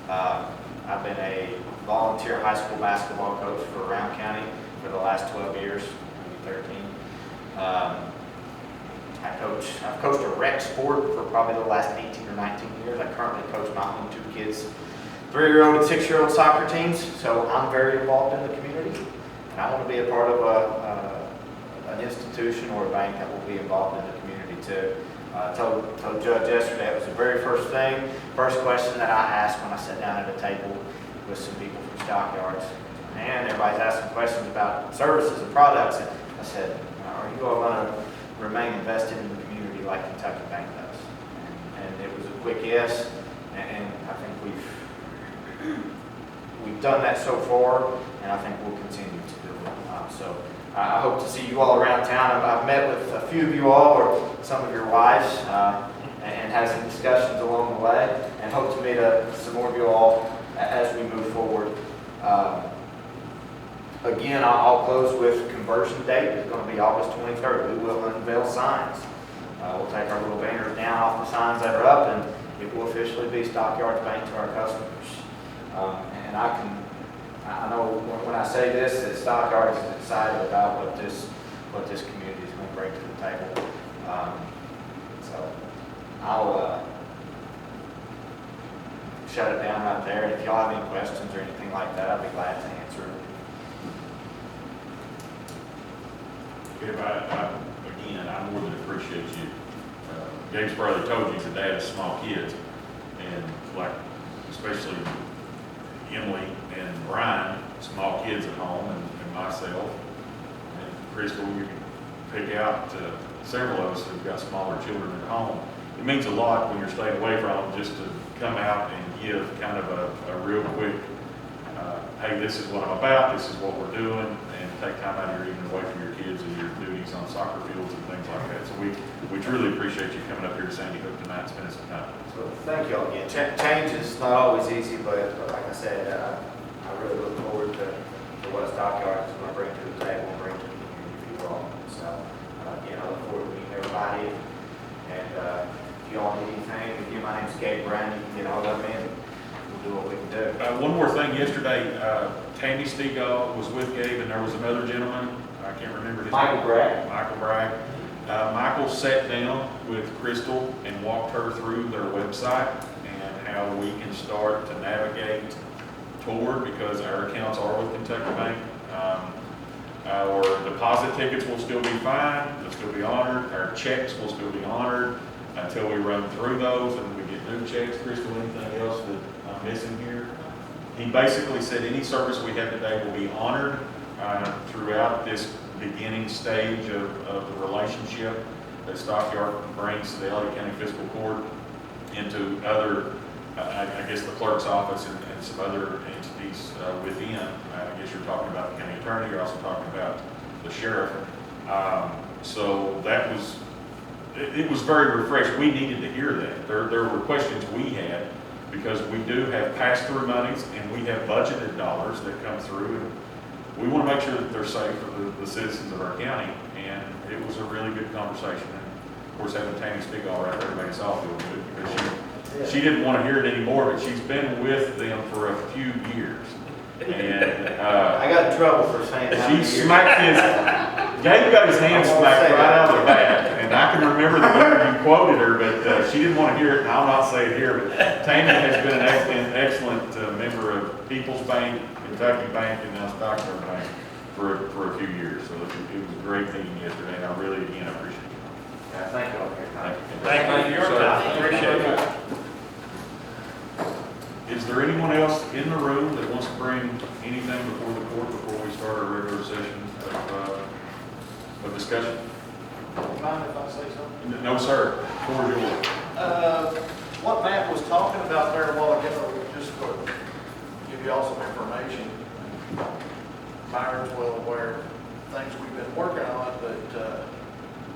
I've been a volunteer high school basketball coach for Round County for the last 12 years, maybe 13. I've coached a rec sport for probably the last 18 or 19 years. I currently coach my own two kids, 3-year-old and 6-year-old soccer teams. So I'm very involved in the community, and I want to be a part of an institution or a bank that will be involved in the community too. Told Judge yesterday, it was the very first question that I asked when I sat down at a table with some people from Stockyards. And everybody's asking questions about services and products, and I said, are you all going to remain invested in the community like Kentucky Bank does? And it was a quick yes, and I think we've done that so far, and I think we'll continue to do it. So I hope to see you all around town. I've met with a few of you all, or some of your wives, and had some discussions along the way, and hope to meet some more of you all as we move forward. Again, I'll close with conversion date. It's going to be August 23rd. We will unveil signs. We'll take our little banners down off the signs that are up, and it will officially be Stockyards Bank to our customers. And I I know when I say this, that Stockyards is excited about what this community is going to bring to the table. So I'll shut it down right there. And if y'all have any questions or anything like that, I'd be glad to answer them. Gabe, again, I more than appreciate you. Gabe's probably told you he's a dad of small kids, and like, especially Emily and Brian, small kids at home, and myself, and Crystal, you can pick out several of us who've got smaller children at home. It means a lot when you're staying away from them just to come out and give kind of a real quick, hey, this is what I'm about, this is what we're doing, and take time out of your evening away from your kids and your duties on soccer fields and things like that. So we truly appreciate you coming up here to Sandy Hook tonight and spending some time with us. So thank y'all again. Change is not always easy, but like I said, I really look forward to what Stockyards is going to bring to the table and bring to the community for you all. So again, I look forward to meeting everybody. And if you all need anything, again, my name's Gabe Brown. You can get hold of me and we'll do what we can do. One more thing, yesterday, Tammy Stegall was with Gabe, and there was another gentleman, I can't remember his name. Michael Bragg. Michael Bragg. Michael sat down with Crystal and walked her through their website and how we can start to navigate toward, because our accounts are with Kentucky Bank. Our deposit tickets will still be fine, they'll still be honored, our checks will still be honored until we run through those and we get new checks. Crystal, anything else that I'm missing here? He basically said any service we have today will be honored throughout this beginning stage of the relationship that Stockyard brings to the Elliott County Fiscal Court into other, I guess the clerk's office and some other entities within. I guess you're talking about the county attorney, you're also talking about the sheriff. So that was, it was very refreshing. We needed to hear that. There were questions we had, because we do have pass-through monies and we have budgeted dollars that come through, and we want to make sure that they're safe for the citizens of our county. And it was a really good conversation. And of course, having Tammy Stegall right there made us all feel good, because she didn't want to hear it anymore, but she's been with them for a few years. And I got in trouble for saying that. she smacked Gabe got his hand smacked right out of the bat. And I can remember the year you quoted her, but she didn't want to hear it, and I'll not say it here, but Tammy has been an excellent member of People's Bank, Kentucky Bank, and now Stockyard Bank for a few years. So it was a great meeting yesterday, and I really, again, appreciate it. Yeah, thank you all for your time. Thank you for your time. Appreciate it. Is there anyone else in the room that wants to bring anything before the court before we start our regular session of discussion? Mind if I say something? No, sir. Floor is yours. What Matt was talking about there a while ago, just to give you all some information, Byron's well aware of things we've been working on, but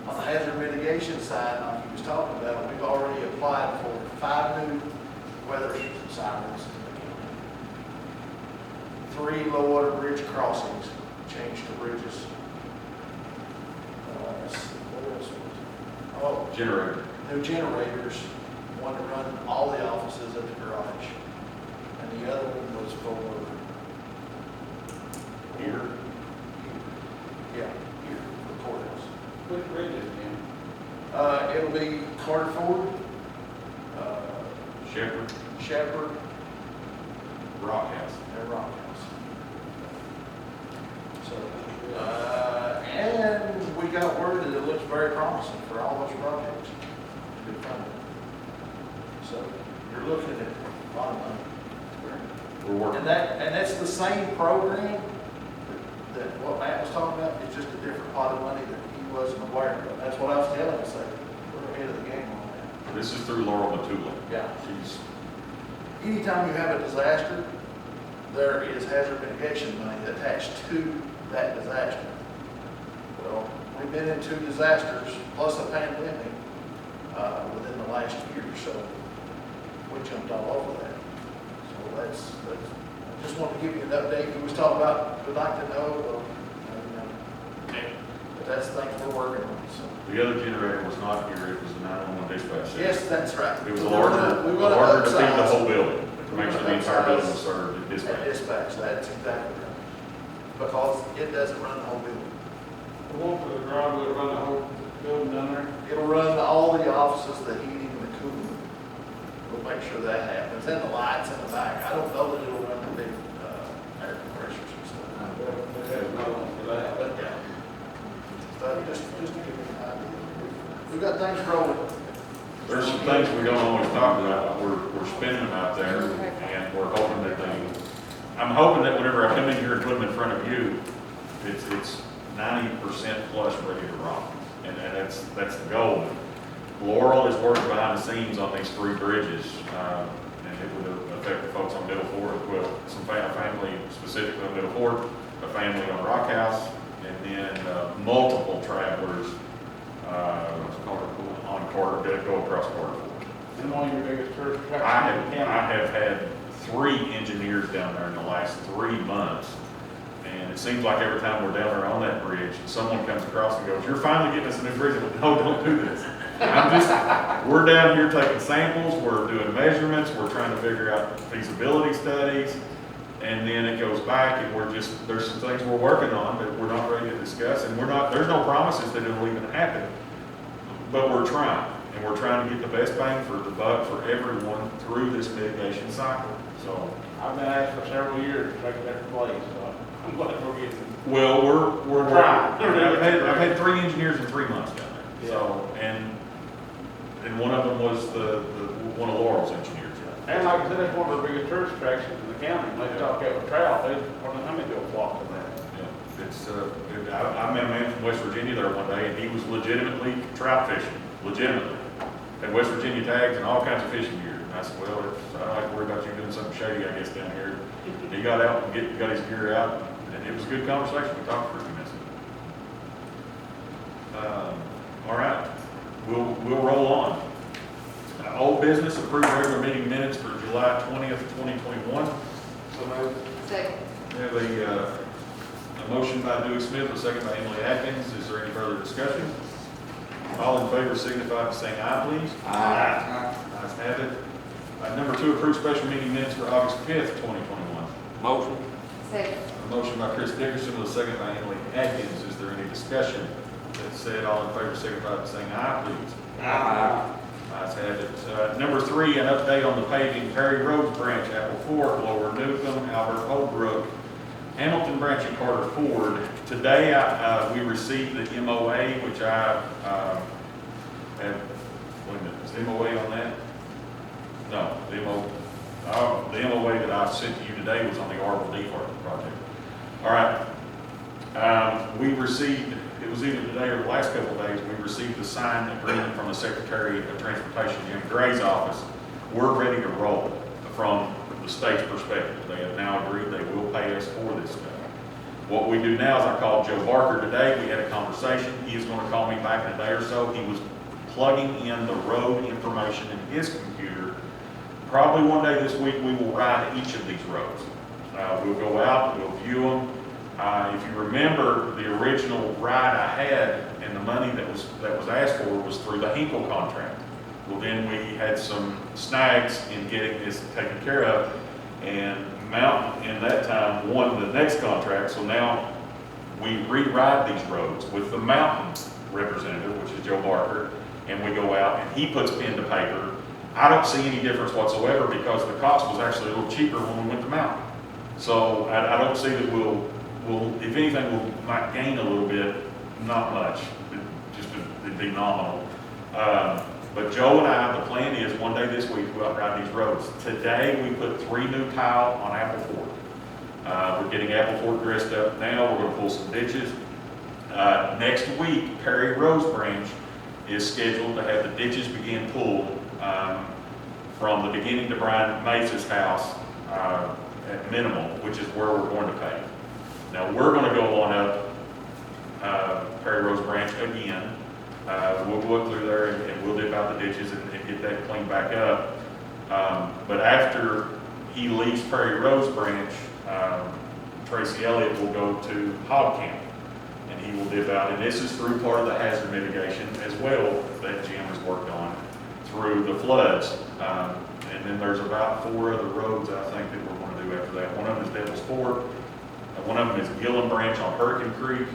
on the hazard mitigation side, like he was talking about, we've already applied for 5 new weather sirens in the county. 3 low water bridge crossings, change to bridges. What else was it? Oh, Generator. new generators, one to run all the offices at the garage. And the other one was for, Here. yeah, here, for courthouse. Which bridges, Jim? It'll be Carter Ford, Shepherd. Shepherd, Rock House. and Rock House. So, and we got word that it looks very promising for all those projects to be funded. So you're looking at a lot of money. We're working. And that's the same program that what Matt was talking about, it's just a different pot of money that he wasn't aware of. That's what I was telling him, say, we're ahead of the game on that. This is through Laurel Matula. Yeah. She's, Anytime you have a disaster, there is hazard mitigation money attached to that disaster. Well, we've been in 2 disasters plus a pandemic within the last year, so we jumped all over that. So that's I just wanted to give you an update. He was talking about, we'd like to know, well, but that's things we're working on, so. the other generator was not here, it was the 911 dispatch center. Yes, that's right. It was We're larger gonna to feed the upsize. whole building. to make sure the entire building was served at At dispatch. dispatch, that's exactly right. Because it doesn't run the whole building. The one for the garage will run the whole building down there. It'll run all the offices, the heating, and the cooling. We'll make sure that happens, and the lights in the back. I don't know that it'll run the big, air compressors and stuff. They have another one for that. But, yeah. But just to give you an idea. We've got things rolling. There's some things we don't always talk about, we're spending them out there, and we're hoping that I'm hoping that whenever I come in here and put them in front of you, it's 90% plus ready to rock, and that's the goal. Laurel is working behind the scenes on these 3 bridges, and it would affect the folks on Middle Ford, well, some family specifically on Middle Ford, a family on Rock House, and then multiple travelers on Carter, that go across Carter. And one of your biggest tourist I attractions in the county. have had 3 engineers down there in the last 3 months. And it seems like every time we're down there on that bridge, someone comes across and goes, "You're finally getting us a new bridge." I go, "No, don't do this." We're down here taking samples, we're doing measurements, we're trying to figure out feasibility studies. And then it goes back and there's some things we're working on that we're not ready to discuss. And there's no promises that it'll even happen. But we're trying. And we're trying to get the best bang for the buck for everyone through this mitigation cycle. So, I've been asked for several years to take that place, so I'm glad we're getting. well, we're trying. I've had 3 engineers in 3 months down there. So, and one of them was one of Laurel's engineers. And like I said, that's one of the biggest tourist attractions in the county. When they talk about trout, I don't know how many people flock to that. Yeah, I met a man from West Virginia there one day, and he was legitimately trout fishing, legitimately. Had West Virginia tags and all kinds of fishing gear. And I said, "Well, I don't have to worry about you doing something shady, I guess, down here." He got out and got his gear out, and it was a good conversation. We talked for a few minutes. All right, we'll roll on. Old business, approved regular meeting minutes for July 20th, 2021. So moved. Second. We have a motion by Dewey Smith, a second by Emily Atkins. Is there any further discussion? All in favor signify by saying aye, please. Aye. Ayes have it. Number 2, approve special meeting minutes for August 5th, 2021. Motion. Second. A motion by Chris Dickerson with a second by Emily Atkins. Is there any discussion? That said, all in favor signify by saying aye, please. Aye. Ayes have it. Number 3, an update on the paving Perry Road branch, Apple Fork, Lower Newcomb, Albert Holbrook, Hamilton Branch, and Carter Ford. Today, we received the MOA, which I have, wait a minute, is the MOA on that? No, the MOA that I sent to you today was on the Arbor D project. All right, we received, it was either today or the last couple of days, we received the signed agreement from the Secretary of Transportation, Jim Gray's office. We're ready to roll from the state's perspective. They have now agreed they will pay us for this stuff. What we do now is I called Joe Barker today. We had a conversation. He is going to call me back in a day or so. He was plugging in the road information in his computer. Probably one day this week we will ride each of these roads. We'll go out, we'll view them. If you remember, the original ride I had and the money that was asked for was through the Hinkle contract. Well, then we had some snags in getting this taken care of, and Mountain in that time won the next contract. So now we re-ride these roads with the Mountain representative, which is Joe Barker, and we go out and he puts pen to paper. I don't see any difference whatsoever because the cost was actually a little cheaper when we went to Mountain. So I don't see that we'll, if anything, we might gain a little bit, not much, just it'd be nominal. But Joe and I, the plan is one day this week to go out and ride these roads. Today, we put 3 new tile on Apple Fork. We're getting Apple Fork dressed up now. We're going to pull some ditches. Next week, Perry Rose Branch is scheduled to have the ditches begin pulled from the beginning to Brian Mace's house at minimum, which is where we're going to pave. Now, we're going to go on up Perry Rose Branch again. We'll go up through there and we'll dip out the ditches and get that cleaned back up. But after he leaves Perry Rose Branch, Tracy Elliott will go to Hog Camp and he will dip out. And this is through part of the hazard mitigation as well that Jim has worked on through the floods. And and then there's about 4 other roads I think that we're gonna do after that. One of them is Devil's Ford, and one of them is Gillen Branch on Hurricane Creek.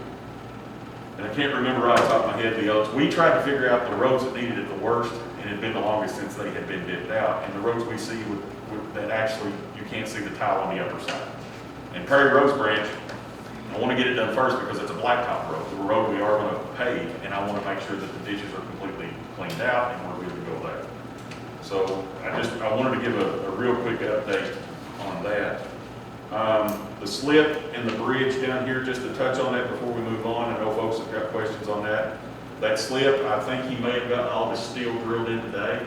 And I can't remember right off the top of my head the others. We tried to figure out the roads that needed it the worst, and it had been the longest since they had been dipped out. And the roads we see that actually, you can't see the tile on the upper side. And Prairie Rose Branch, I want to get it done first because it's a blacktop road, the road we are going to pave, and I want to make sure that the ditches are completely cleaned out and we're good to go there. So I wanted to give a real quick update on that. The slip and the bridge down here, just to touch on that before we move on. I know folks have got questions on that. That slip, I think he may have gotten all the steel drilled in today.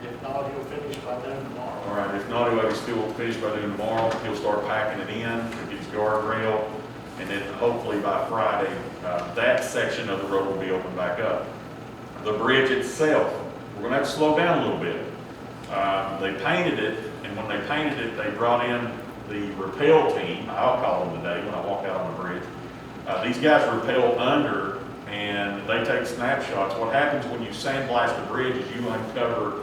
If not, he'll finish by noon tomorrow. All right, if not, he'll have his steel finished by noon tomorrow. He'll start packing it in, he'll get his guardrail, and then hopefully by Friday, that section of the road will be opened back up. The bridge itself, we're gonna have to slow down a little bit. They painted it, and when they painted it, they brought in the rappel team, I'll call them today when I walk out on the bridge. These guys rappel under, and they take snapshots. What happens when you sandblast the bridge is you uncover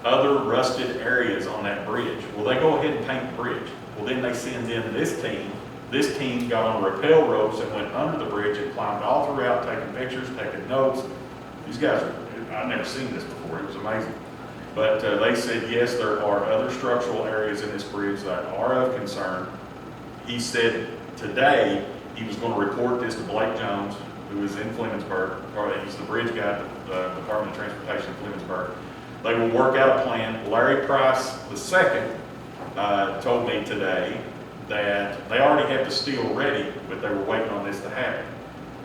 other rusted areas on that bridge. Well, they go ahead and paint the bridge. Well, then they send in this team. This team got on rappel ropes and went under the bridge and climbed all throughout, taking pictures, taking notes. These guys I've never seen this before. It was amazing. But they said, yes, there are other structural areas in this bridge that are of concern. He said today he was going to report this to Blake Jones, who is in Flemingsburg, or he's the bridge guy at the Department of Transportation in Flemingsburg. They will work out a plan. Larry Price II told me today that they already had the steel ready, but they were waiting on this to happen.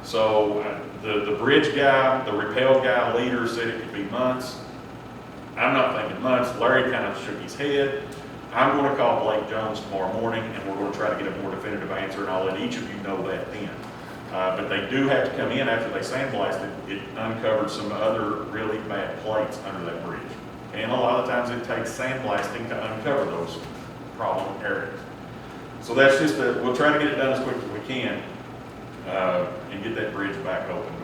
So the bridge guy, the rappel guy, leader said it could be months. I'm not thinking months. Larry kind of shook his head. I'm going to call Blake Jones tomorrow morning, and we're going to try to get a more definitive answer, and I'll let each of you know that then. But they do have to come in after they sandblast it. It uncovered some other really bad plates under that bridge. And a lot of times it takes sandblasting to uncover those problem areas. So that's just we'll try to get it done as quick as we can and get that bridge back open.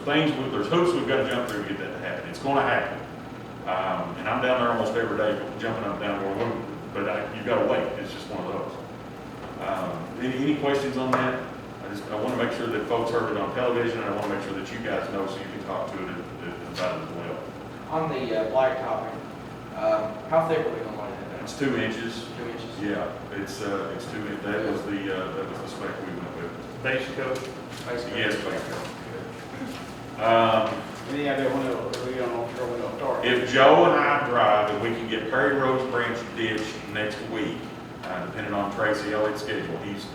But there's hoops we've got to jump through to get that to happen. It's going to happen. And I'm down there almost every day jumping up and down going, but you've got to wait. It's just one of those. Any questions on that? I want to make sure that folks heard it on television, and I want to make sure that you guys know so you can talk to it about it as well. On the blacktopping, how thick are we gonna lay that down? It's 2 inches. 2 inches? Yeah, it's 2 inches. That was the spec we went with. Base coat? Yes, base coat. Any idea when we don't sure when it'll start? If Joe and I drive and we can get Prairie Rose Branch ditched next week, depending on Tracy Elliott's schedule, he's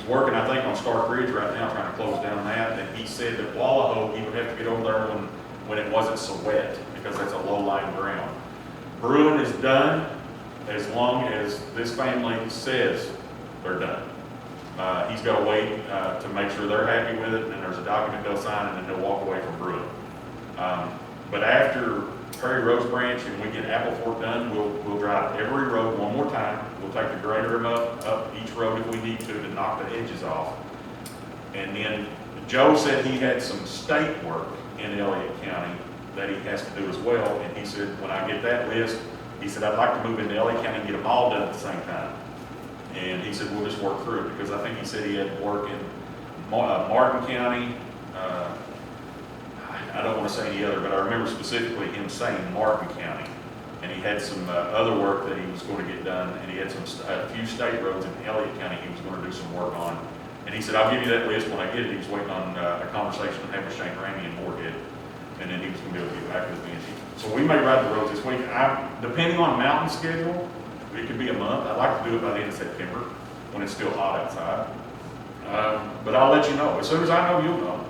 working, I think, on Stark Ridge right now, trying to close down that. And he said that Wallaho, he would have to get over there when it wasn't so wet, because that's a low-lying ground. Bruin is done as long as this family says they're done. He's got to wait to make sure they're happy with it, and there's a document they'll sign, and then they'll walk away from Bruin. But after Prairie Rose Branch and we get Apple Fork done, we'll drive every road one more time. We'll take the grader up each road if we need to knock the edges off. And then Joe said he had some state work in Elliott County that he has to do as well. And he said, when I get that list, he said, I'd like to move into Elliott County and get them all done at the same time. And he said, we'll just work through it, because I think he said he had work in Martin County. I don't want to say any other, but I remember specifically him saying Martin County. And he had some other work that he was going to get done, and he had a few state roads in Elliott County he was going to do some work on. And he said, I'll give you that list when I get it. He was waiting on a conversation to have with Shane Ramey and Moorhead, and then he was going to be able to get back with me. So we may ride the roads this week. Depending on mountain schedule, it could be a month. I'd like to do it by the end of September when it's still hot outside. But I'll let you know. As soon as I know, you'll know.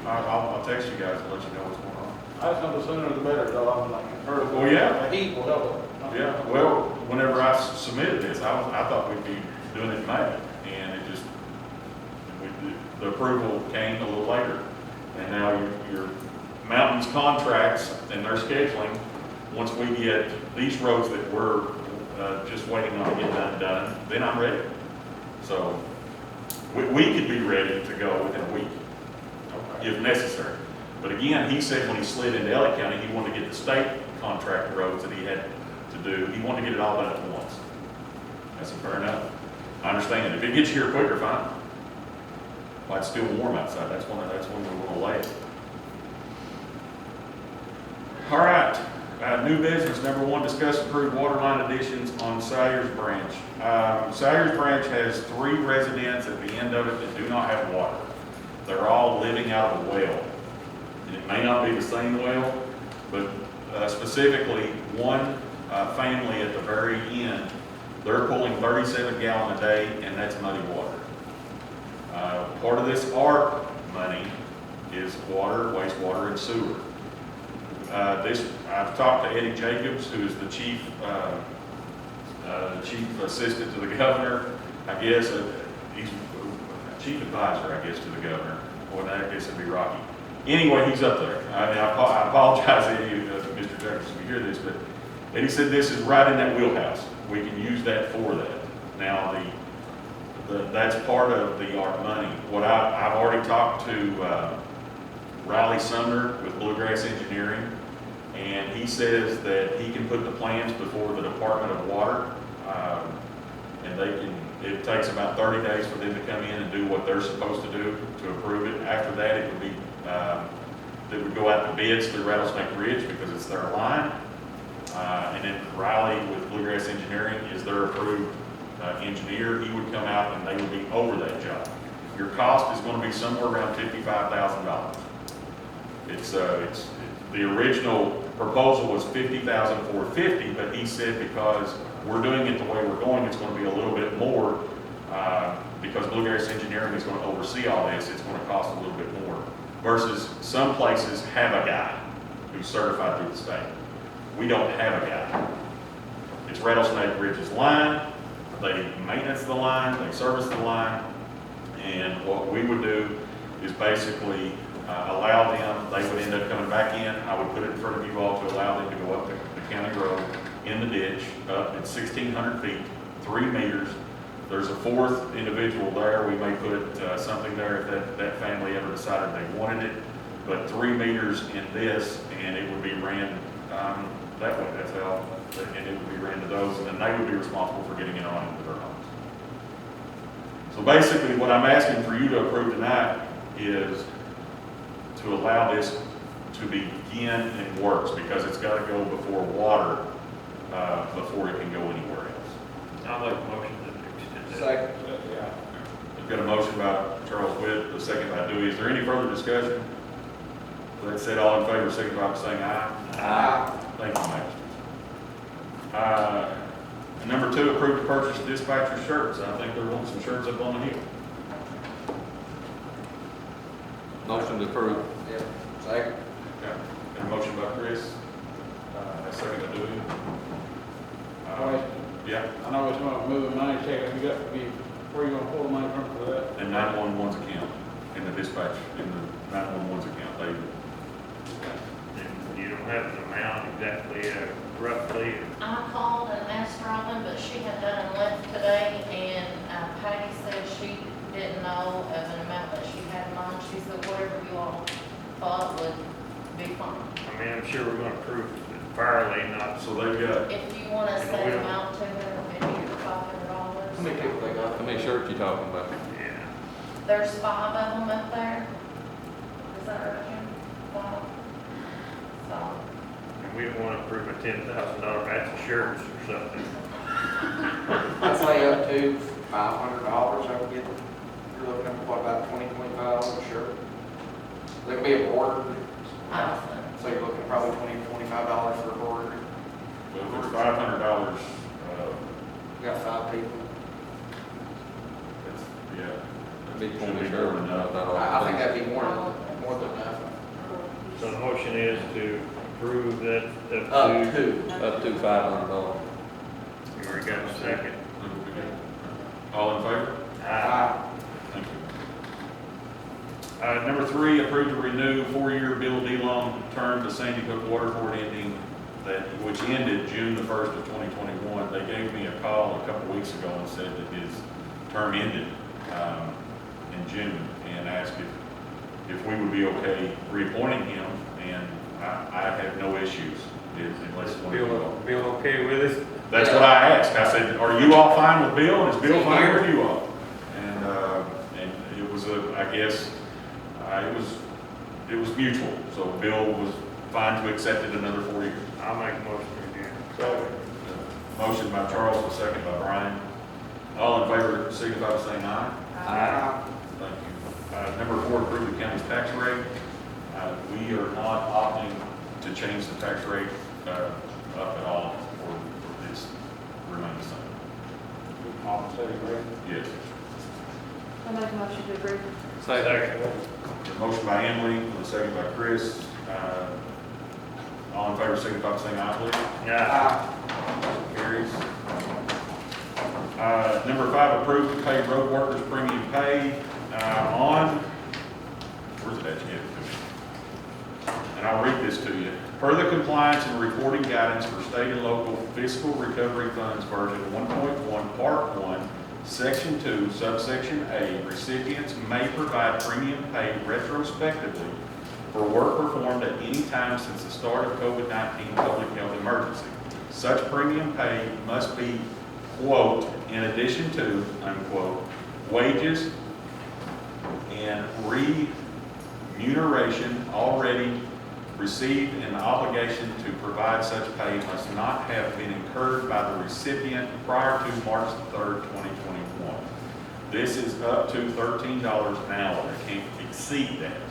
I'll text you guys and let you know what's going on. I just know the sooner the better, though. I'm like, Well, yeah. the heat will help it. Yeah, well, whenever I submitted this, I thought we'd be doing it in May, and it just, the approval came a little later. And now your mountains contracts and their scheduling, once we get these roads that we're just waiting on to get done, then I'm ready. So we could be ready to go within a week, if necessary. But again, he said when he slid into Elliott County, he wanted to get the state contract roads that he had to do. He wanted to get it all done at once. That's fair enough. I understand. If it gets here quicker, fine. Well, it's still warm outside. That's when we want to lay it. All right. New business, number one, discuss approved water line additions on Salyers Branch. Salyers Branch has 3 residents at the end of it that do not have water. They're all living out of a well. And it may not be the same well, but specifically one family at the very end, they're pulling 37 gallon a day, and that's muddy water. Part of this ARP money is water, wastewater, and sewer. I've talked to Eddie Jacobs, who is the chief assistant to the governor. I guess he's chief advisor, I guess, to the governor. Or I guess it'd be Rocky. Anyway, he's up there. I apologize, Eddie, Mr. Jacobs, if you hear this, but Eddie said this is right in that wheelhouse. We can use that for that. Now, that's part of the ARP money. What I've already talked to Riley Sumner with Bluegrass Engineering, and he says that he can put the plans before the Department of Water, and it takes about 30 days for them to come in and do what they're supposed to do to approve it. After that, it would go out to bids through Rattlesnake Ridge because it's their line. And then Riley with Bluegrass Engineering is their approved engineer. He would come out and they would be over that job. Your cost is going to be somewhere around $55,000. It's the original proposal was $50,450, but he said because we're doing it the way we're going, it's going to be a little bit more because Bluegrass Engineering is going to oversee all this. It's going to cost a little bit more versus some places have a guy who's certified through the state. We don't have a guy. It's Rattlesnake Ridge's line. They maintenance the line, they service the line, and what we would do is basically allow them, they would end up coming back in. I would put it in front of you all to allow them to go up the county road in the ditch, up at 1,600 feet, 3 meters. There's a 4th individual there. We may put something there if that family ever decided they wanted it, but 3 meters in this, and it would be ran that way. That's how, and it would be ran to those, and then they would be responsible for getting it on into their homes. So basically, what I'm asking for you to approve tonight is to allow this to begin in works, because it's got to go before water before it can go anywhere else. I'll make a motion to extend that. Second. We've got a motion by Charles Witt, the second by Dewey. Is there any further discussion? That said, all in favor, signify by saying aye. Aye. Thank you, Matt. Number 2, approve to purchase dispatcher shirts. I think they're wanting some shirts up on the hill. Motion to approve. Yeah. Second. Okay. Got a motion by Chris, a second by Dewey. Yeah, I know it's gonna move money, second, you got to be, where you gonna pull the money from for that? and 911's account, in the dispatch, in the 911's account, they, And you don't have an amount exactly, roughly. I called and asked Robin, but she had done and left today, and Patty said she didn't know of an amount that she had in mind. She said whatever you all thought would be fine. I mean, I'm sure we're gonna prove it fairly, not so they've got, If you want to And set we them don't- out to her, maybe you're $500. How many people they got? How many shirts you talking about? yeah. There's 5 of them up there. Is that right, Jim? 5. So, And we don't wanna approve a $10,000 batch of shirts or something. I'd say up to $500, I would get, you're looking at what, about $20-25 a shirt? There'll be a border, awesome. so you're looking at probably $20-25 for a border. well, if it's $500, You got 5 people. it's, yeah. That'd be Should 20 be shirts. more than enough. I think that'd be more than enough. So the motion is to approve that Up to. Up to $500. You already got a second. All in favor? Aye. Thank you. Number 3, approve to renew 4-year Bill D-Long term to Sandy Hook Waterford ending which ended June the 1st of 2021. They gave me a call a couple weeks ago and said that his term ended in June and asked if we would be okay reappointing him, and I have no issues. Unless one of you all. Bill okay with it? That's what I asked. I said, are you all fine with Bill? And is Bill fine with you all? And it was I guess, it was mutual. So Bill was fine to accept it another 4 years. I'll make a motion again. Motion by Charles, a second by Brian. All in favor, signify by saying aye. Aye. Thank you. Number 4, approve the county's tax rate. We are not opting to change the tax rate up at all, or this remain the same. Compensating rate. Yes. I make a motion to approve. Second. A motion by Emily, with a second by Chris. All in favor, signify by saying aye, please. Yeah. Carries. Number 5, approve to pay road workers premium pay where's it at? You gave it to me. And I'll read this to you. Further compliance and reporting guidance for state and local fiscal recovery funds version 1.1, part 1, section 2, subsection A, recipients may provide premium pay retrospectively for work performed at any time since the start of COVID-19 public health emergency. Such premium pay must be, quote, in addition to, unquote, wages and remuneration already received, and the obligation to provide such pay must not have been incurred by the recipient prior to March 3rd, 2021. This is up to $13 an hour. It can't exceed that.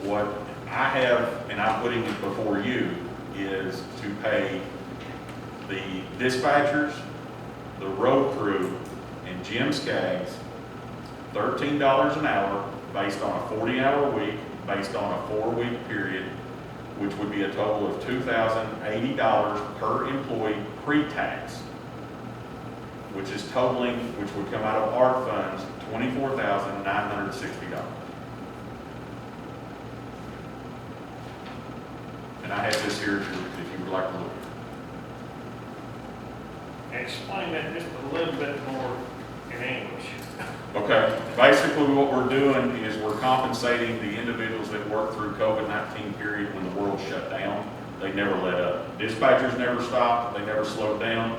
What I have, and I'm putting it before you, is to pay the dispatchers, the road crew, and Jim Skaggs $13 an hour based on a 40-hour week, based on a 4-week period, which would be a total of $2,080 per employee pre-tax, which is totaling, which would come out of ARP funds, $24,960. And I have this here if you would like to look. Explain that just a little bit more in English. Okay, basically what we're doing is we're compensating the individuals that worked through COVID-19 period when the world shut down. They never let up. Dispatchers never stopped, they never slowed down.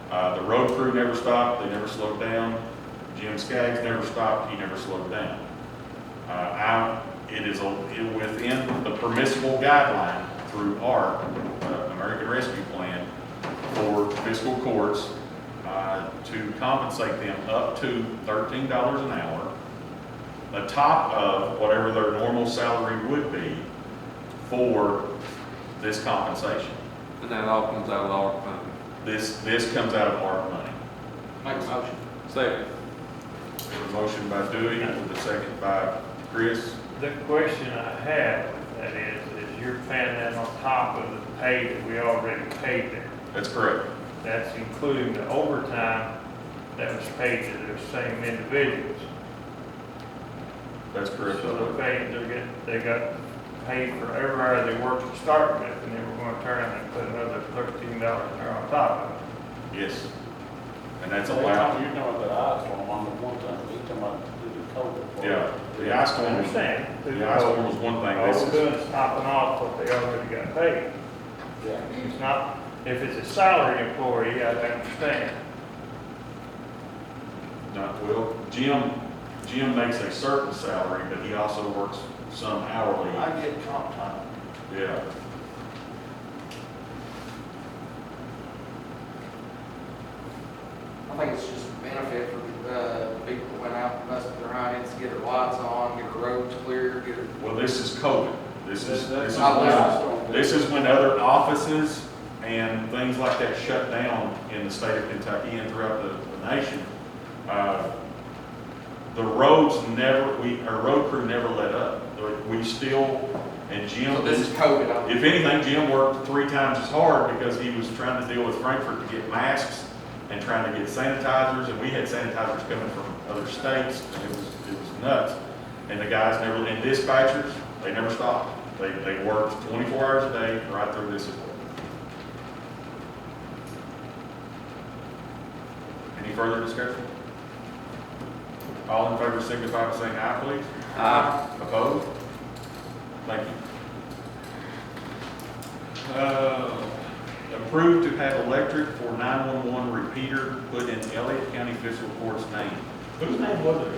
The road crew never stopped, they never slowed down. Jim Skaggs never stopped, he never slowed down. It is within the permissible guideline through our American Rescue Plan for fiscal courts to compensate them up to $13 an hour, the top of whatever their normal salary would be for this compensation. And that all comes out of the ARP fund. This comes out of our money. Make a motion. Second. There's a motion by Dewey with a second by Chris. The question I have with that is you're paying that on top of the pay that we already paid them. That's correct. That's including the overtime that was paid to those same individuals. That's correct. So they got paid for every hour they worked to start with, and they were going to turn and put another $13 an hour on top of it. Yes. And that's You're allowed. talking about the ice storm on the one time, you're talking about the COVID. part. Yeah, the ice I storm was, understand. the ice storm was one thing. All This we're is, doing is topping off what they already got paid. Yeah. It's not, if it's a salary employee, I understand. not, well, Jim makes a certain salary, but he also works some hourly. I get comp time. Yeah. I think it's just a benefit for people that went out and busted their hinds, get their lights on, get the roads clear, get it. Well, this is COVID. This is That's- this is when other offices and things like that shut down in the state of Kentucky and throughout the nation. The roads our road crew never let up. We still, and Jim. So this is COVID. If anything, Jim worked 3 times as hard because he was trying to deal with Frankfurt to get masks and trying to get sanitizers, and we had sanitizers coming from other states, and it was nuts. And the guys never, and dispatchers, they never stopped. They worked 24 hours a day right through this as well. Any further discussion? All in favor signify by saying aye, please. Aye. Opposed? Thank you. Approved to have electric for 911 repeater put in Elliott County Fiscal Court's name. Whose name was it?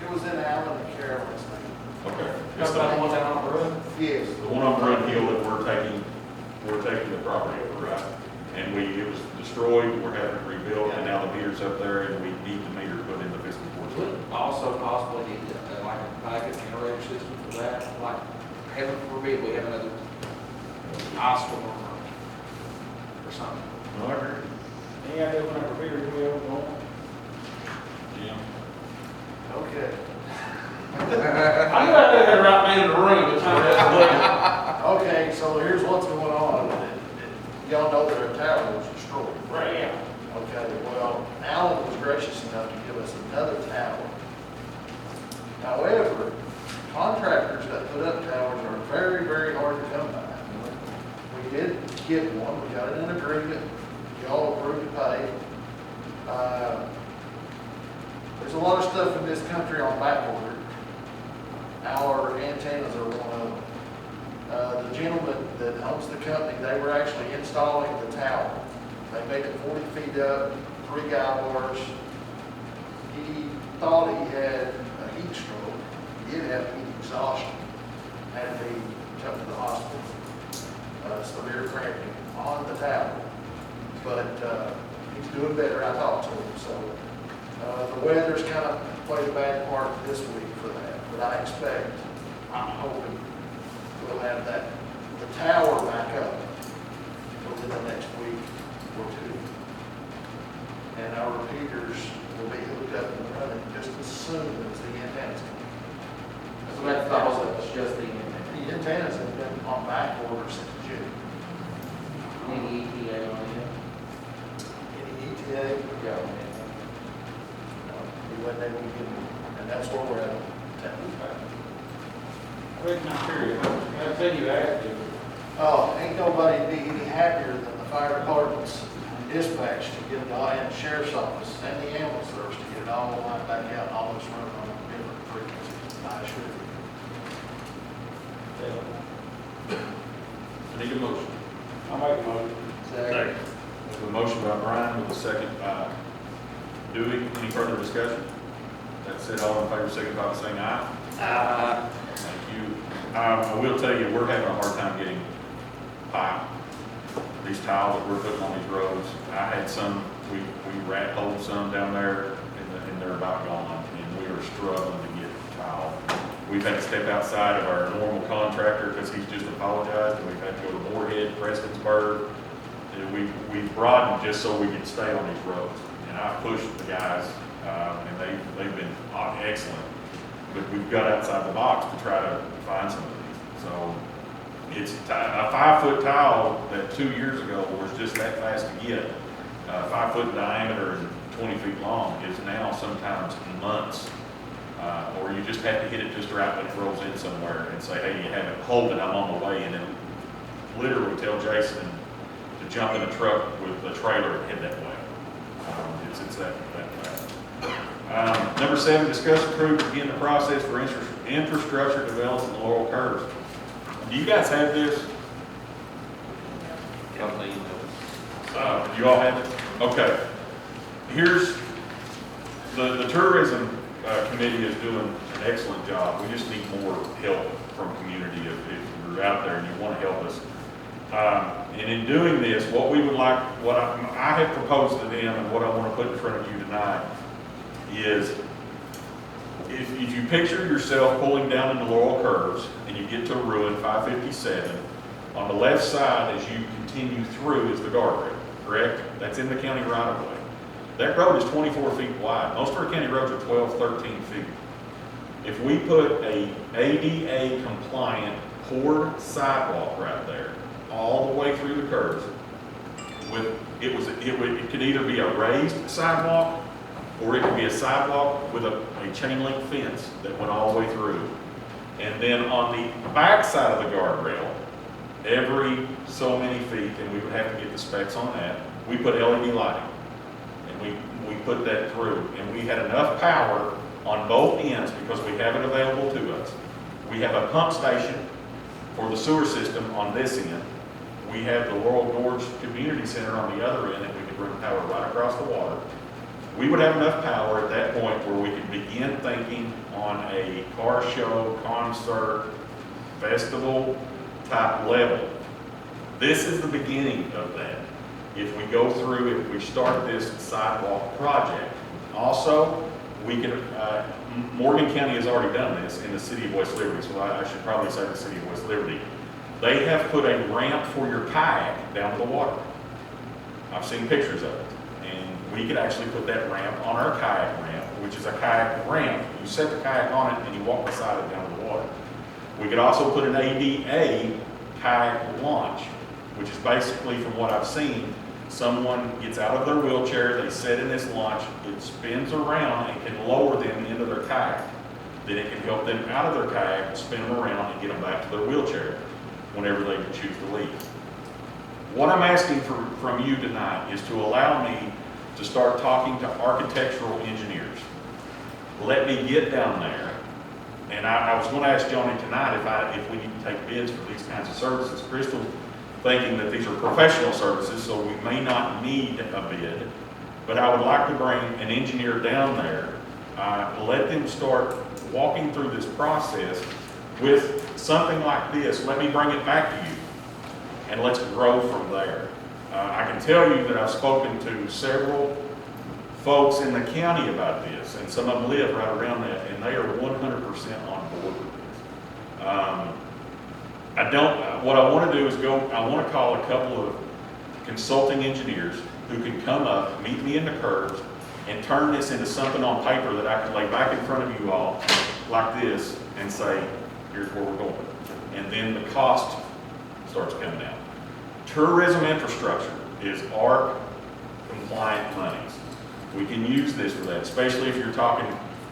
It was in Allen and Carolyn's name. Okay. That's It's about the the one down on the road? Yes. one on Brook Hill that we're taking the property over, right? And it was destroyed, we're having it rebuilt, and now the meter's up there, and we need the meter put in the Fiscal Court's name. Would also possibly need like a backup generator system for that, like, heaven forbid, we have another ice storm or something. No, I agree. Any idea when that repeater will be able to go? Jim? Okay. I knew I had the right man in the room, but trying Okay, so here's what's going on. Y'all know that our tower was destroyed. Right, yeah. Okay, well, Allen was gracious enough to give us another tower. However, contractors that put up towers are very, very hard to come by. We did get one, we got it in agreement, y'all approved to pay. There's a lot of stuff in this country on back order. Our antennas are one of them. The gentleman that owns the company, they were actually installing the tower. They made it 40 feet up, 3 guy wires. He thought he had a heat stroke. He did have heat exhaustion. Had to be took to the hospital. Severe cramping on the tower. But he's doing better, I talked to him. So the weather's kind of played a bad part this week for that. But I expect, I'm hoping, we'll have the tower back up within the next week or two. And our repeaters will be hooked up and running just as soon as the antennas come. So that's also just the The antennas have been on back order since June. any ETA on it. Any ETA, Yeah. we wasn't able to get them, and that's where we're at. Rick, I'm curious, I said you asked him. Oh, ain't nobody be any happier than the fire departments and dispatch to get it all in the sheriff's office and the ambulance service to get it all lined back out, and all this running on different frequencies, I assure you. I need a motion. I'll make a motion. Second. There's a motion by Brian with a second by Dewey. Any further discussion? That said, all in favor, signify by saying aye. Thank you. I will tell you, we're having a hard time getting pipe. These tiles that we're putting on these roads, I had some, we rat holed some down there and they're about gone, and we are struggling to get tile. We've had to step outside of our normal contractor because he's just apologized, and we've had to go to Moorhead, Prestonsburg. And we've broadened just so we can stay on these roads. And I've pushed the guys, and they've been excellent. But we've got outside the box to try to find some of these. So it's a 5-foot tile that 2 years ago was just that fast to get. 5 foot in diameter and 20 feet long is now sometimes months. Or you just have to hit it just right when it rolls in somewhere and say, hey, you have it, hold it, I'm on the way. And then literally tell Jason to jump in a truck with a trailer and head that way. It's that fast. Number 7, discuss, approve, begin the process for infrastructure development in the Laurel Curves. Do you guys have this? You all have it? Okay. Here's, the tourism committee is doing an excellent job. We just need more help from community if you're out there and you want to help us. And in doing this, what we would like, what I have proposed to them and what I want to put in front of you tonight is if you picture yourself pulling down into Laurel Curves and you get to a ruin, 557, on the left side as you continue through is the guardrail, correct? That's in the county right of way. That road is 24 feet wide. Most of our county roads are 12, 13 feet. If we put a ADA compliant poured sidewalk right there, all the way through the curves, it could either be a raised sidewalk or it could be a sidewalk with a chain link fence that went all the way through. And then on the back side of the guardrail, every so many feet, and we would have to get the specs on that, we put LED lighting. And we put that through. And we had enough power on both ends because we have it available to us. We have a pump station for the sewer system on this end. we have the Laurel Gorge Community Center on the other end, and we could bring power right across the water. We would have enough power at that point where we could begin thinking on a car show, concert, festival type level. This is the beginning of that. If we go through, if we start this sidewalk project. Also, we can, Morgan County has already done this in the city of West Liberty, so I should probably say the city of West Liberty. They have put a ramp for your kayak down to the water. I've seen pictures of it. And we could actually put that ramp on our kayak ramp, which is a kayak ramp. You set the kayak on it and you walk beside it down to the water. We could also put an ADA kayak launch, which is basically, from what I've seen, someone gets out of their wheelchair, they sit in this launch, it spins around and can lower them into their kayak. Then it can help them out of their kayak, spin them around, and get them back to their wheelchair whenever they choose to leave. What I'm asking from you tonight is to allow me to start talking to architectural engineers. Let me get down there, and I was going to ask Johnny tonight if we need to take bids for these kinds of services. Crystal's thinking that these are professional services, so we may not need a bid, but I would like to bring an engineer down there, let them start walking through this process with something like this. Let me bring it back to you, and let's grow from there. I can tell you that I've spoken to several folks in the county about this, and some of them live right around that, and they are 100% on board with this. What I want to do is I want to call a couple of consulting engineers who can come up, meet me in the curbs, and turn this into something on paper that I can lay back in front of you all like this and say, here's where we're going. And then the cost starts coming out. Tourism infrastructure is ARC compliant monies. We can use this for that, especially if you're talking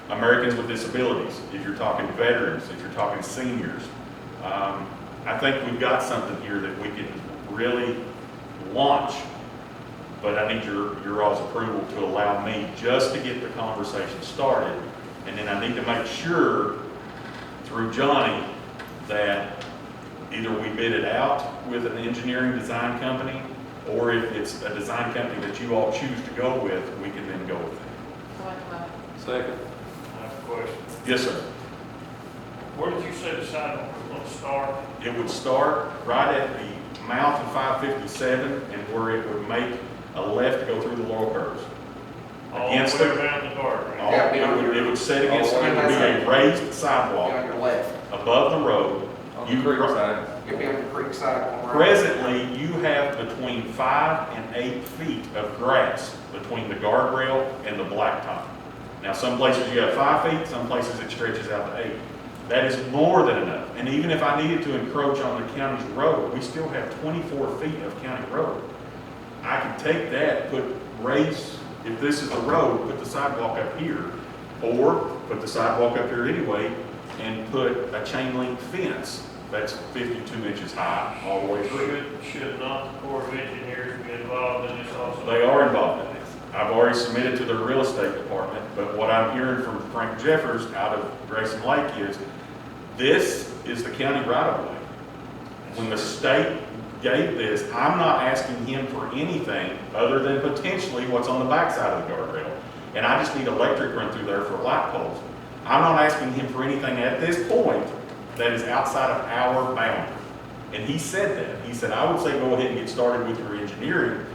Americans with disabilities, if you're talking veterans, if you're talking seniors. I think we've got something here that we can really launch, but I need your all's approval to allow me just to get the conversation started, and then I need to make sure through Johnny that either we bid it out with an engineering design company, or if it's a design company that you all choose to go with, we can then go with it. Second. I have a question. Yes, sir. Where did you say the sidewalk was going to start? It would start right at the mouth of 557 and where it would make a left to go through the Laurel Curves. All Against the way the- around the guardrail? It would set against, it would be a raised Be sidewalk on your left. above the road. On the creek side. You'll be on the creek side. going around. Presently, you have between 5 and 8 feet of grass between the guardrail and the blacktop. Now, some places you have 5 feet, some places it stretches out to 8. That is more than enough. And even if I needed to encroach on the county's road, we still have 24 feet of county road. I could take that, if this is the road, put the sidewalk up here, or put the sidewalk up here anyway, and put a chain link fence that's 52 inches high all the way through. Should not the Corps of Engineers be involved in this also? They are involved in this. I've already submitted to their real estate department, but what I'm hearing from Frank Jeffers out of Grayson Lake is, this is the county right of way. When the state gave this, I'm not asking him for anything other than potentially what's on the backside of the guardrail. And I just need electric run through there for light poles. I'm not asking him for anything at this point that is outside of our boundary. And he said that. He said, I would say go ahead and get started with your engineering.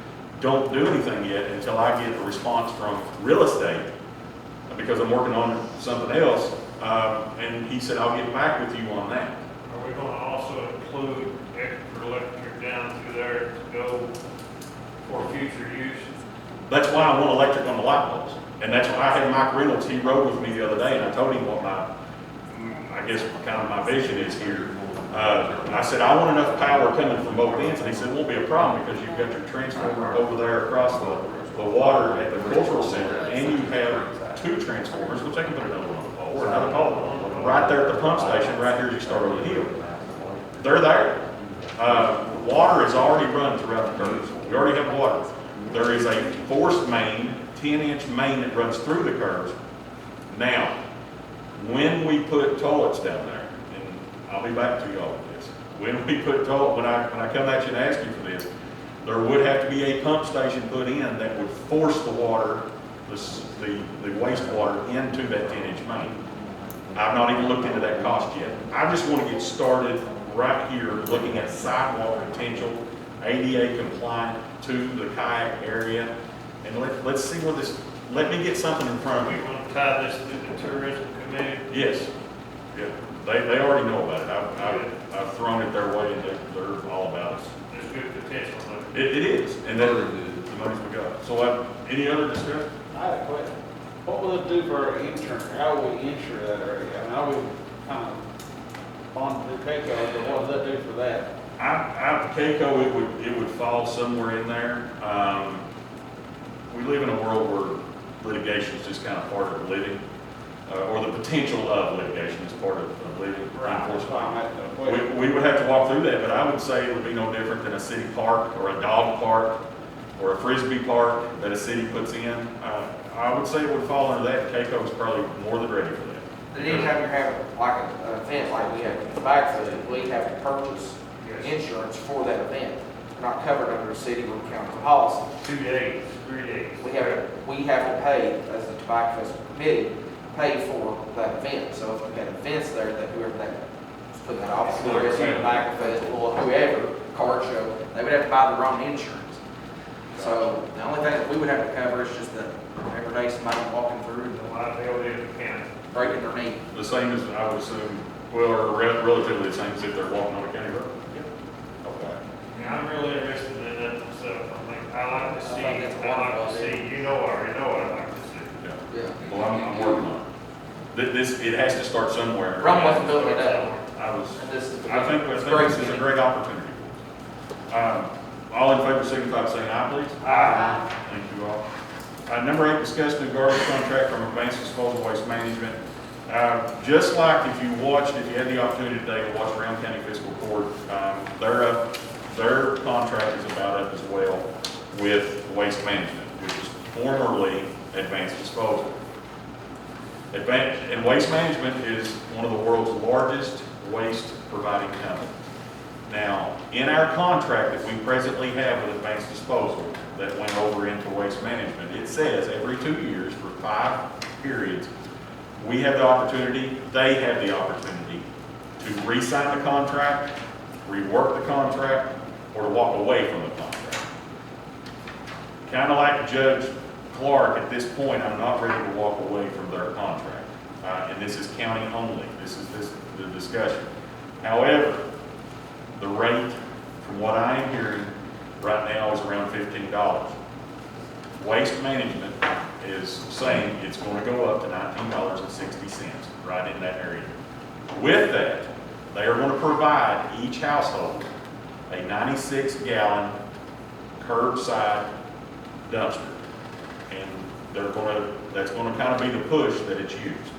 Don't do anything yet until I get a response from real estate, because I'm working on something else. And he said, I'll get back with you on that. Are we going to also include extra electric down through there to go for future use? That's why I want electric on the light poles. And that's why I had Mike Reynolds, he rode with me the other day, and I told him what I guess kind of my vision is here. I said, I want enough power coming from both ends, and he said, it won't be a problem because you've got your transformer over there across the water at the cultural center, and you have 2 transformers, which they can put another one on the pole, or another pole, right there at the pump station, right here as you start over the hill. They're there. Water is already run throughout the curves. We already have water. There is a forced main, 10-inch main that runs through the curves. Now, when we put toilets down there, and I'll be back to y'all with this, when we put toll, when I come at you and ask you for this, there would have to be a pump station put in that would force the water, the wastewater into that 10-inch main. I've not even looked into that cost yet. I just want to get started right here, looking at sidewalk potential, ADA compliant to the kayak area, and let's see where this, let me get something in front of We me. want to tie this to the tourism committee. Yes, yeah, they already know about it. I've thrown it their way, and they're all about it. There's good potential there. It is, and then Very good. the money's we got. So, any other discussion? I had a question. What will it do for our insurance? How will we insure that area? I mean, I will kind of bond through KCO, but what does that do for that? KCO, it would fall somewhere in there. We live in a world where litigation is just kind of part of living, or the potential of litigation is part of living, That's why I'm asking a question. We would have to walk through that, but I would say it would be no different than a city park or a dog park or a frisbee park that a city puts in. I would say it would fall under that. KCO is probably more than ready for that. But anytime you're having like an event like we have in the backfill, we have to purchase insurance for that event. We're not covered under a city or county policy. 2 days, 3 days. We have to pay, as the Tobacco Festival Committee, pay for that event. So if we had events there, that whoever that was putting that office, whether it's a Tobacco Festival or whoever, card show, they would have to buy their own insurance. So the only thing that we would have to cover is just the everyday somebody walking through and The liability of the county. breaking their knee. The same as, I would assume, well, or relatively the same as if they're walking on a county road. Okay. I mean, I'm really interested in that myself. I mean, I like to see, I think that's a I like wonderful to see, you know, I already know what I like to see. Yeah. Yeah. Well, I'm working on it. It has to start somewhere. Rome wasn't built in a day. I And this is the think this is a great opportunity for us. All in favor, signify by saying aye, please. Aye. Thank you all. Number 8, discuss new garbage contract from Advanced Disposal Waste Management. Just like if you had the opportunity today to watch Round County Fiscal Court, their contract is about up as well with Waste Management, which is formerly Advanced Disposal. And Waste Management is one of the world's largest waste providing companies. Now, in our contract that we presently have with Advanced Disposal that went over into Waste Management, it says every 2 years for 5 periods, we have the opportunity, they have the opportunity to re-sign the contract, rework the contract, or to walk away from the contract. Kind of like Judge Clark, at this point, I'm not ready to walk away from their contract. And this is county only. This is the discussion. However, the rate, from what I am hearing right now, is around $15. Waste Management is saying it's going to go up to $19.60, right in that area. With that, they are going to provide each household a 96-gallon curbside dumpster. And that's going to kind of be the push that it's used.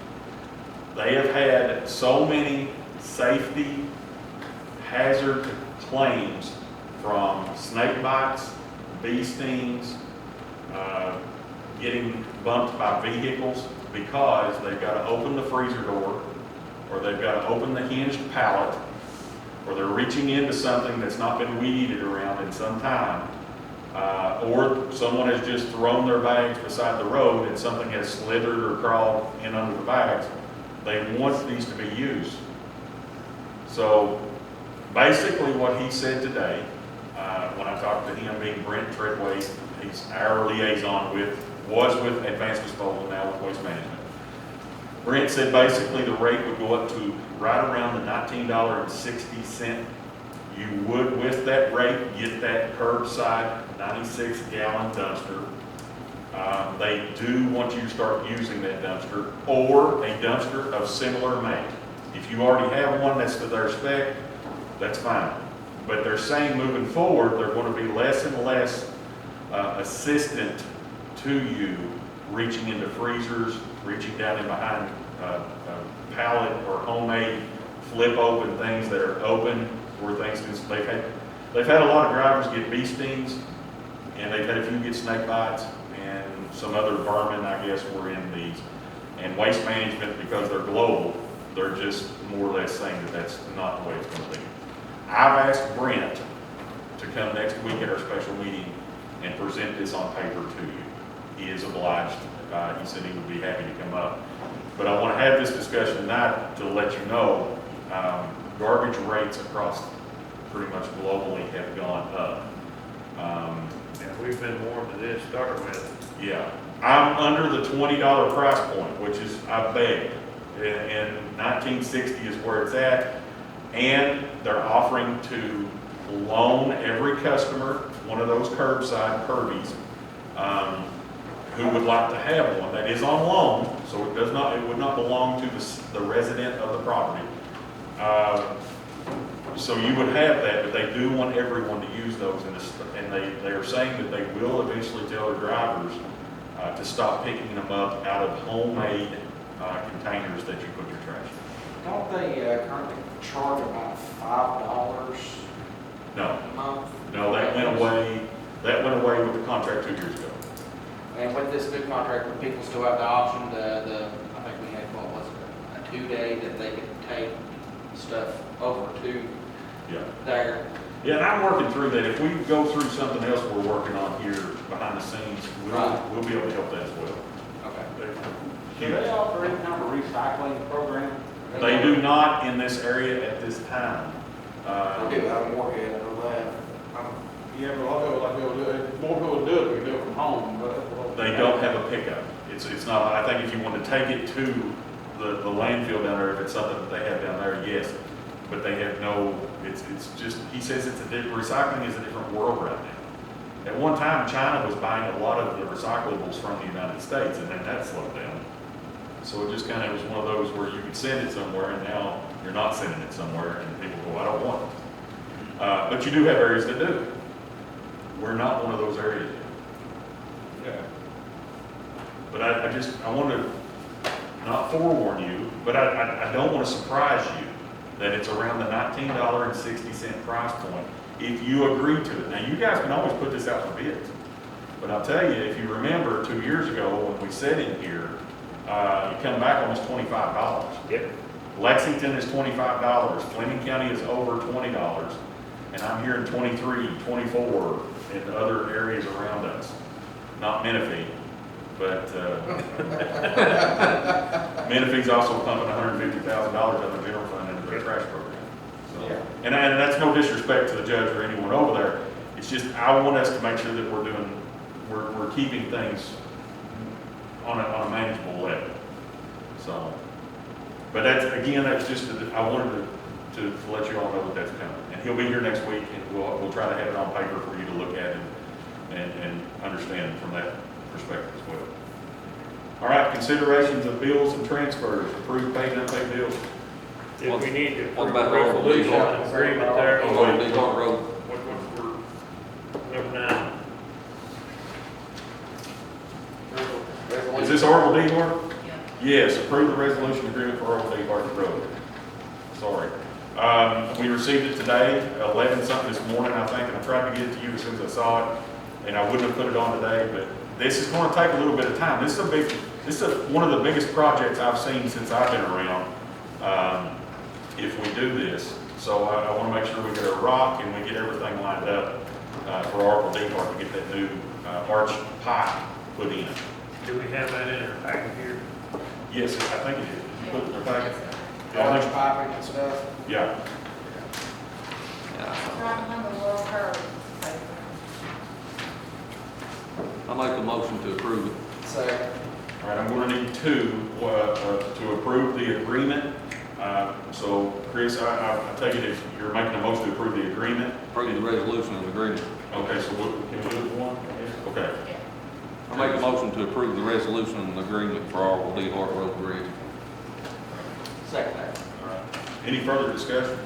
They have had so many safety hazard claims from snake bites, bee stings, getting bumped by vehicles because they've got to open the freezer door, or they've got to open the hinged pallet, or they're reaching into something that's not been weeded around in some time, or someone has just thrown their bags beside the road and something has slithered or crawled in under the bags. They want these to be used. So basically what he said today, when I talked to him, being Brent Treadway, he's our liaison was with Advanced Disposal, now with Waste Management. Brent said basically the rate would go up to right around the $19.60. You would, with that rate, get that curbside 96-gallon dumpster. They do want you to start using that dumpster, or a dumpster of similar make. If you already have one that's to their spec, that's fine. But they're saying moving forward, they're going to be less and less assistant to you, reaching into freezers, reaching down in behind a pallet or homemade flip open things that are open where things can, they've had a lot of drivers get bee stings, and they've had a few get snake bites, and some other vermin, I guess, were in these. And Waste Management, because they're global, they're just more or less saying that that's not the way it's going to be. I've asked Brent to come next week at our special meeting and present this on paper to you. He is obliged. He said he would be happy to come up. But I want to have this discussion tonight to let you know, garbage rates across pretty much globally have gone up. Yeah, we've been warned to this, start with. Yeah, I'm under the $20 price point, which is, I begged, and 1960 is where it's at. And they're offering to loan every customer one of those curbside Kirby's, who would like to have one. That is on loan, so it would not belong to the resident of the property. So you would have that, but they do want everyone to use those, and they are saying that they will eventually tell their drivers to stop picking them up out of homemade containers that you put your trash in. Don't they currently charge about $5 No, a month? no, that went away. That went away with the contract 2 years ago. And with this new contract, would people still have the option, I think we had, what was it, a 2-day that they could take stuff over to Yeah. there? Yeah, and I'm working through that. If we go through something else we're working on here behind the scenes, we'll be able to help that as well. Okay. Do they offer any kind of recycling program? They do not in this area at this time. We do have a Moorhead, I know that. Yeah, but a lot of people like to do it, more people do it, we do it from home, but. They don't have a pickup. It's not, I think if you want to take it to the landfill down there, if it's something that they have down there, yes. But they have no, it's just, he says recycling is a different world right now. At one time, China was buying a lot of the recyclables from the United States, and then that slowed down. So it just kind of was one of those where you could send it somewhere, and now you're not sending it somewhere, and people go, I don't want it. But you do have areas that do. We're not one of those areas yet. Yeah. But I want to not forewarn you, but I don't want to surprise you that it's around the $19.60 price point if you agree to it. Now, you guys can always put this out for bids. But I'll tell you, if you remember 2 years ago when we said in here, you come back almost $25. Yep. Lexington is $25. Fleming County is over $20. And I'm hearing 23, 24 in other areas around us. Not Menifee, but Menifee's also pumping $150,000 out of the general fund into their trash program. So, Yeah. and that's no disrespect to the judge or anyone over there. It's just, I want us to make sure that we're keeping things on a manageable level. So, but that's just, I wanted to let you all know that that's coming. And he'll be here next week, and we'll try to have it on paper for you to look at and understand from that perspective as well. All right, considerations of bills and transfers, approved, paid, and unpaid bills. If we need to What approve about a resolution Old and agreement there, Old what, Department Road. we're, number 9. Is this Orville D. Hart? Yeah. Yes, approve the resolution agreement for Orville D. Hart Road. Sorry. We received it today, 11 something this morning, I think, and I tried to get it to you as soon as I saw it, and I wouldn't have put it on today, but this is going to take a little bit of time. This is one of the biggest projects I've seen since I've been around, if we do this. So I want to make sure we get our rock and we get everything lined up for Orville D. Hart to get that new arch pipe put in. Do we have that in our packet here? Yes, I think it is. You put it in the packet? Large piping and stuff? Yeah. Right behind the little curve. I make a motion to approve it. Second. All right, I'm going to need two to approve the agreement. So, Chris, I take it as you're making a motion to approve the agreement. Approve the resolution and agreement. Okay, so can we do it one? Okay. I make a motion to approve the resolution and agreement for Orville D. Hart Road Bridge. Second that. All right. Any further discussion?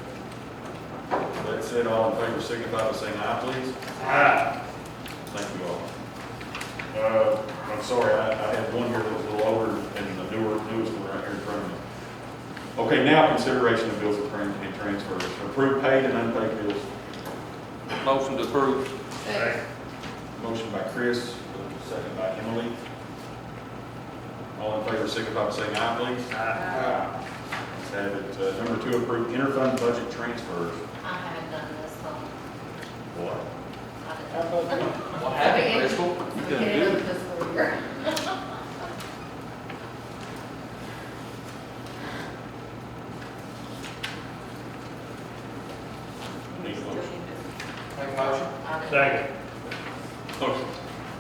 That said, all in favor signify by saying aye, please. Aye. Thank you all. I'm sorry, I had one here that was a little older than the newest one right here in front of me. Okay, now consideration of bills and transfers. Approved paid and unpaid bills. Motion to approve. Second. Motion by Chris, second by Emily. All in favor signify by saying aye, please. Aye. Let's have it. Number 2, approved interfund budget transfers. I had done this month. What? What happened, Fiscal? Beginning of the fiscal year. Need a motion. Make a motion? Second. Okay.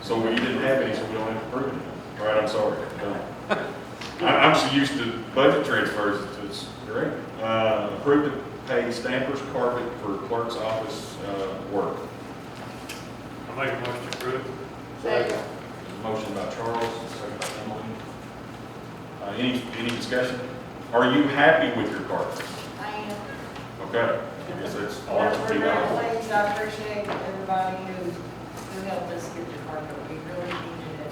So we didn't have any, so we don't have to prove it. All right, I'm sorry. I'm so used to budget transfers, it's great. Approved to pay Stampers Carpet for clerk's office work. I make a motion to approve. Second. Motion by Charles, second by Emily. Any discussion? Are you happy with your carpet? I am. Okay. I guess that's all I We're can very do. pleased, I appreciate everybody who helped us get the carpet, we really needed it.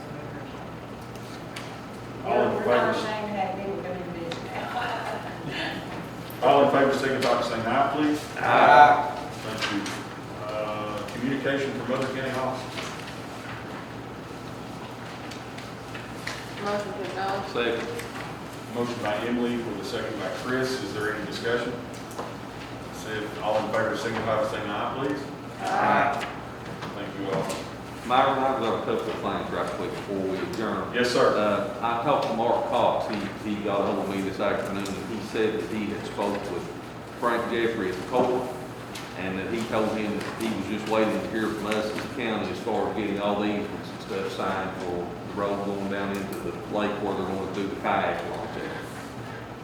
All in We're not favor? ashamed to have people come in business now. All in favor, signify by saying aye, please. Aye. Thank you. Communication from other county officers. Motion to acknowledge. Second. Motion by Emily with a second by Chris. Is there any discussion? Said all in favor, signify by saying aye, please. Aye. Thank you all. Myron, I've got a couple of things right quick before we adjourn. Yes, sir. I talked to Mark Cox, he got ahold of me this afternoon, and he said that he had spoke with Frank Jeffrey at the court, and that he told him that he was just waiting to hear from us as a county as far as getting all the easements and stuff signed for the road going down into the lake where they're going to do the kayak launch there.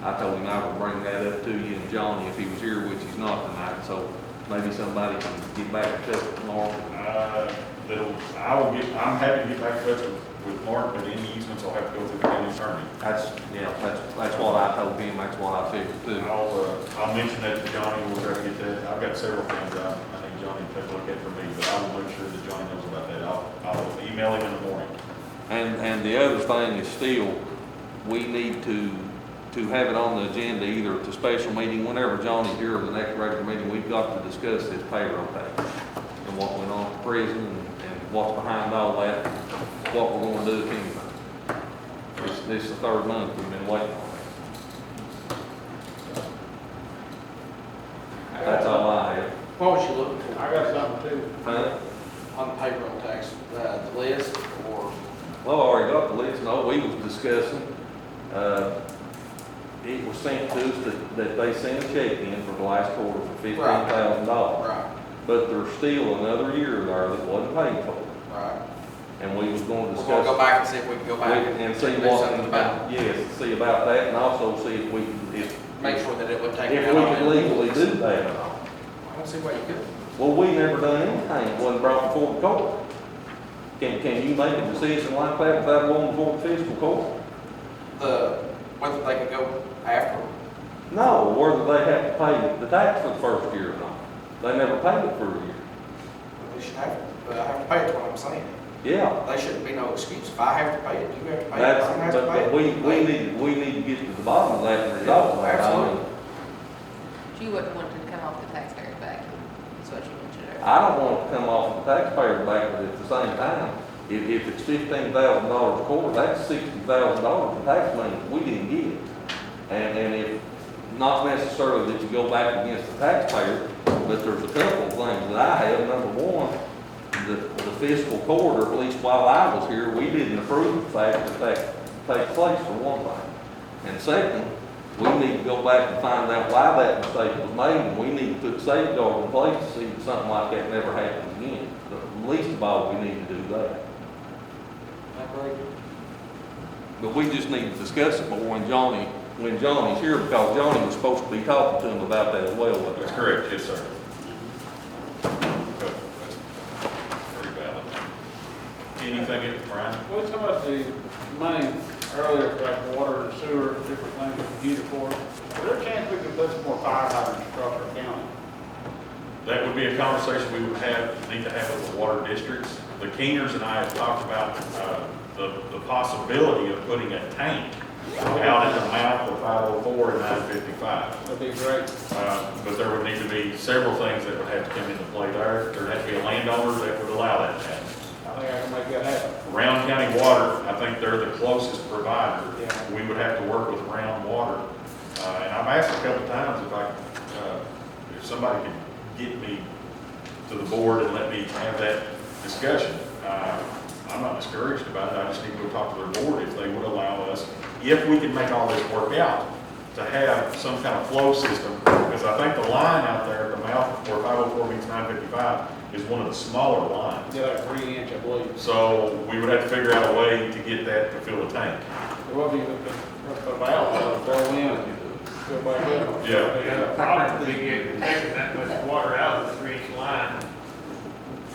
I told him I would bring that up to you and Johnny if he was here, which he's not tonight, so maybe somebody can get back in touch with Mark. I'm happy to get back in touch with Mark, but any easements will have to go through the county attorney. That's what I told him, that's what I figured too. I'll mention that to Johnny, we'll try to get that. I've got several things I think Johnny can take a look at for me, but I will make sure that Johnny knows about that. I'll email him in the morning. And the other thing is still, we need to have it on the agenda, either at the special meeting, whenever Johnny's here, or the next regular meeting, we've got to discuss this payroll tax and what went on in prison and what's behind all that, what we're gonna do if anything. This is the third month we've been waiting on that. That's all I have. What was you looking for? I got something too. Huh? On the payroll tax, the list, or? Well, I already got the list, no, we was discussing, it was sent to us that they sent a check in for the last quarter for $15,000. Right, But there's still another year there that wasn't paid for, right. and we was going to We're discuss. gonna go back and see if we can go back And see do what, something about it. yes, see about that, and also see if we, if Make sure that it would take. we it out. could legally do that. I don't see why you couldn't. Well, we never done anything that wasn't brought before the court. Can you make a decision like that without going before the fiscal court? Whether they could go after. No, whether they have to pay the tax for the first year or not. They never paid it for a year. They should have to pay it, what I'm saying. Yeah. They shouldn't be no excuse. If I have to pay it, you have to pay it. That's, I don't have to pay but it. we need to get to the bottom of that and resolve that. Absolutely. You wouldn't want it to come off the taxpayer's back, that's what you mentioned earlier. I don't want it to come off the taxpayer's back, but at the same time, if it's $15,000 a quarter, that's $60,000 in tax money that we didn't get. And if, not necessarily that you go back against the taxpayer, but there's a couple of things that I have. Number one, the fiscal court, or at least while I was here, we didn't approve the fact that takes place for one thing. And second, we need to go back and find out why that mistake was made, and we need to put safeguards in place to see that something like that never happens again. But least of all, we need to do that. But we just need to discuss it more when Johnny's here, because Johnny was supposed to be talking to him about that as well. That's correct, yes, sir. That's very valid. Anything else, Brian? Well, let's talk about the money earlier, like water and sewer, different things we can use it for. Is there a chance we could put some more fire hydrants across our county? That would be a conversation we would need to have with the water districts. The Keeners and I have talked about the possibility of putting a tank out at the mouth of 504 and 955. That'd be great. But there would need to be several things that would have to come into play there. There'd have to be a landowner that would allow that to happen. I think I can make that happen. Round County Water, I think they're the closest provider. Yeah. We would have to work with Round Water. And I've asked a couple of times if somebody could get me to the board and let me have that discussion. I'm not discouraged about it, I just need to go talk to their board if they would allow us, if we can make all this work out, to have some kind of flow system, because I think the line out there at the mouth where 504 meets 955 is one of the smaller lines. Yeah, like 3 inch, I believe. So we would have to figure out a way to get that to fill the tank. Well, the valve, throw in, go back up. Yeah. The problem would be taking that much water out of the 3-inch line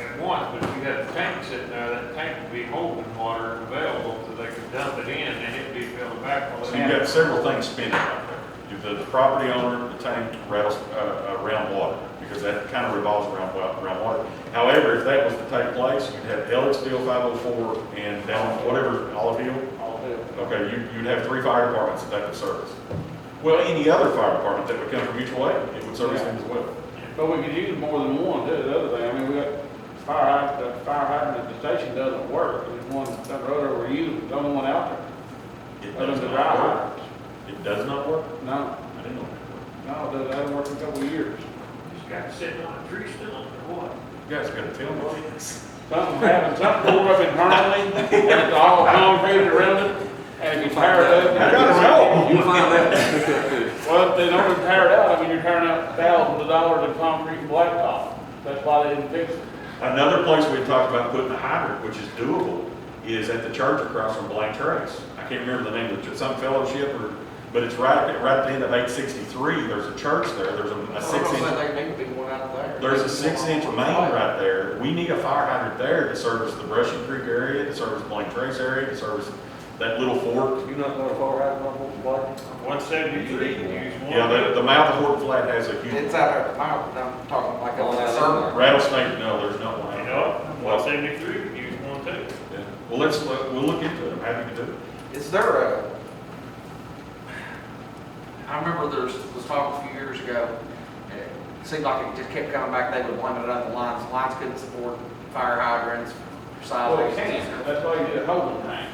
at once, but if you had a tank sitting there, that tank would be holding water available so they could dump it in and it'd be filled back. So you've got several things spinning out there. You've the property owner, the tank rattles around water, because that kind of revolves around water. However, if that was to take place, you'd have Elliottsville 504 and down whatever, Olive Hill. Okay, you'd have 3 fire departments that could service. Well, any other fire department that would come from mutual aid, it would service them as well. But we could use more than one, too, the other thing, I mean, we got fire hydrant at the station doesn't work, there's one down the road over you, the only one out there. It Other does than the not dry work. hydrants. It does not work? No, I didn't know that. no, it hasn't worked in a couple of years. Just got it sitting on a tree still or what? You guys gotta tell me this. Something happened, something pulled up internally, and it's all concrete around it, and if you tear it up. I gotta go. You'll find that pick up too. Well, if they don't tear it out, I mean, you're tearing out thousands of dollars of concrete and blacktop. That's why they didn't fix it. Another place we talked about putting a hydrant, which is doable, is at the church across from Blank Trace. I can't remember the name of it, some fellowship, but it's right at the end of 863. There's a church there. There's a 6-inch. They need to be one out there. There's a 6-inch main right there. We need a fire hydrant there to service the Brushing Creek area, to service Blank Trace area, to service that little fork. You not gonna fire out on Horton 173 can use one. Yeah, the mouth of Horton Flat has a huge. It's out there at the mouth, I'm talking like on that circle. Rattlesnake, no, there's not one. You know, 173 can use one too. Yeah. Well, we'll look into it. I'm happy to do it. Is there a, I remember was talk a few years ago, it seemed like it just kept coming back, they would limit it up the lines, lines couldn't support fire hydrants, Well, sideways. they can, that's why you did a holding tank.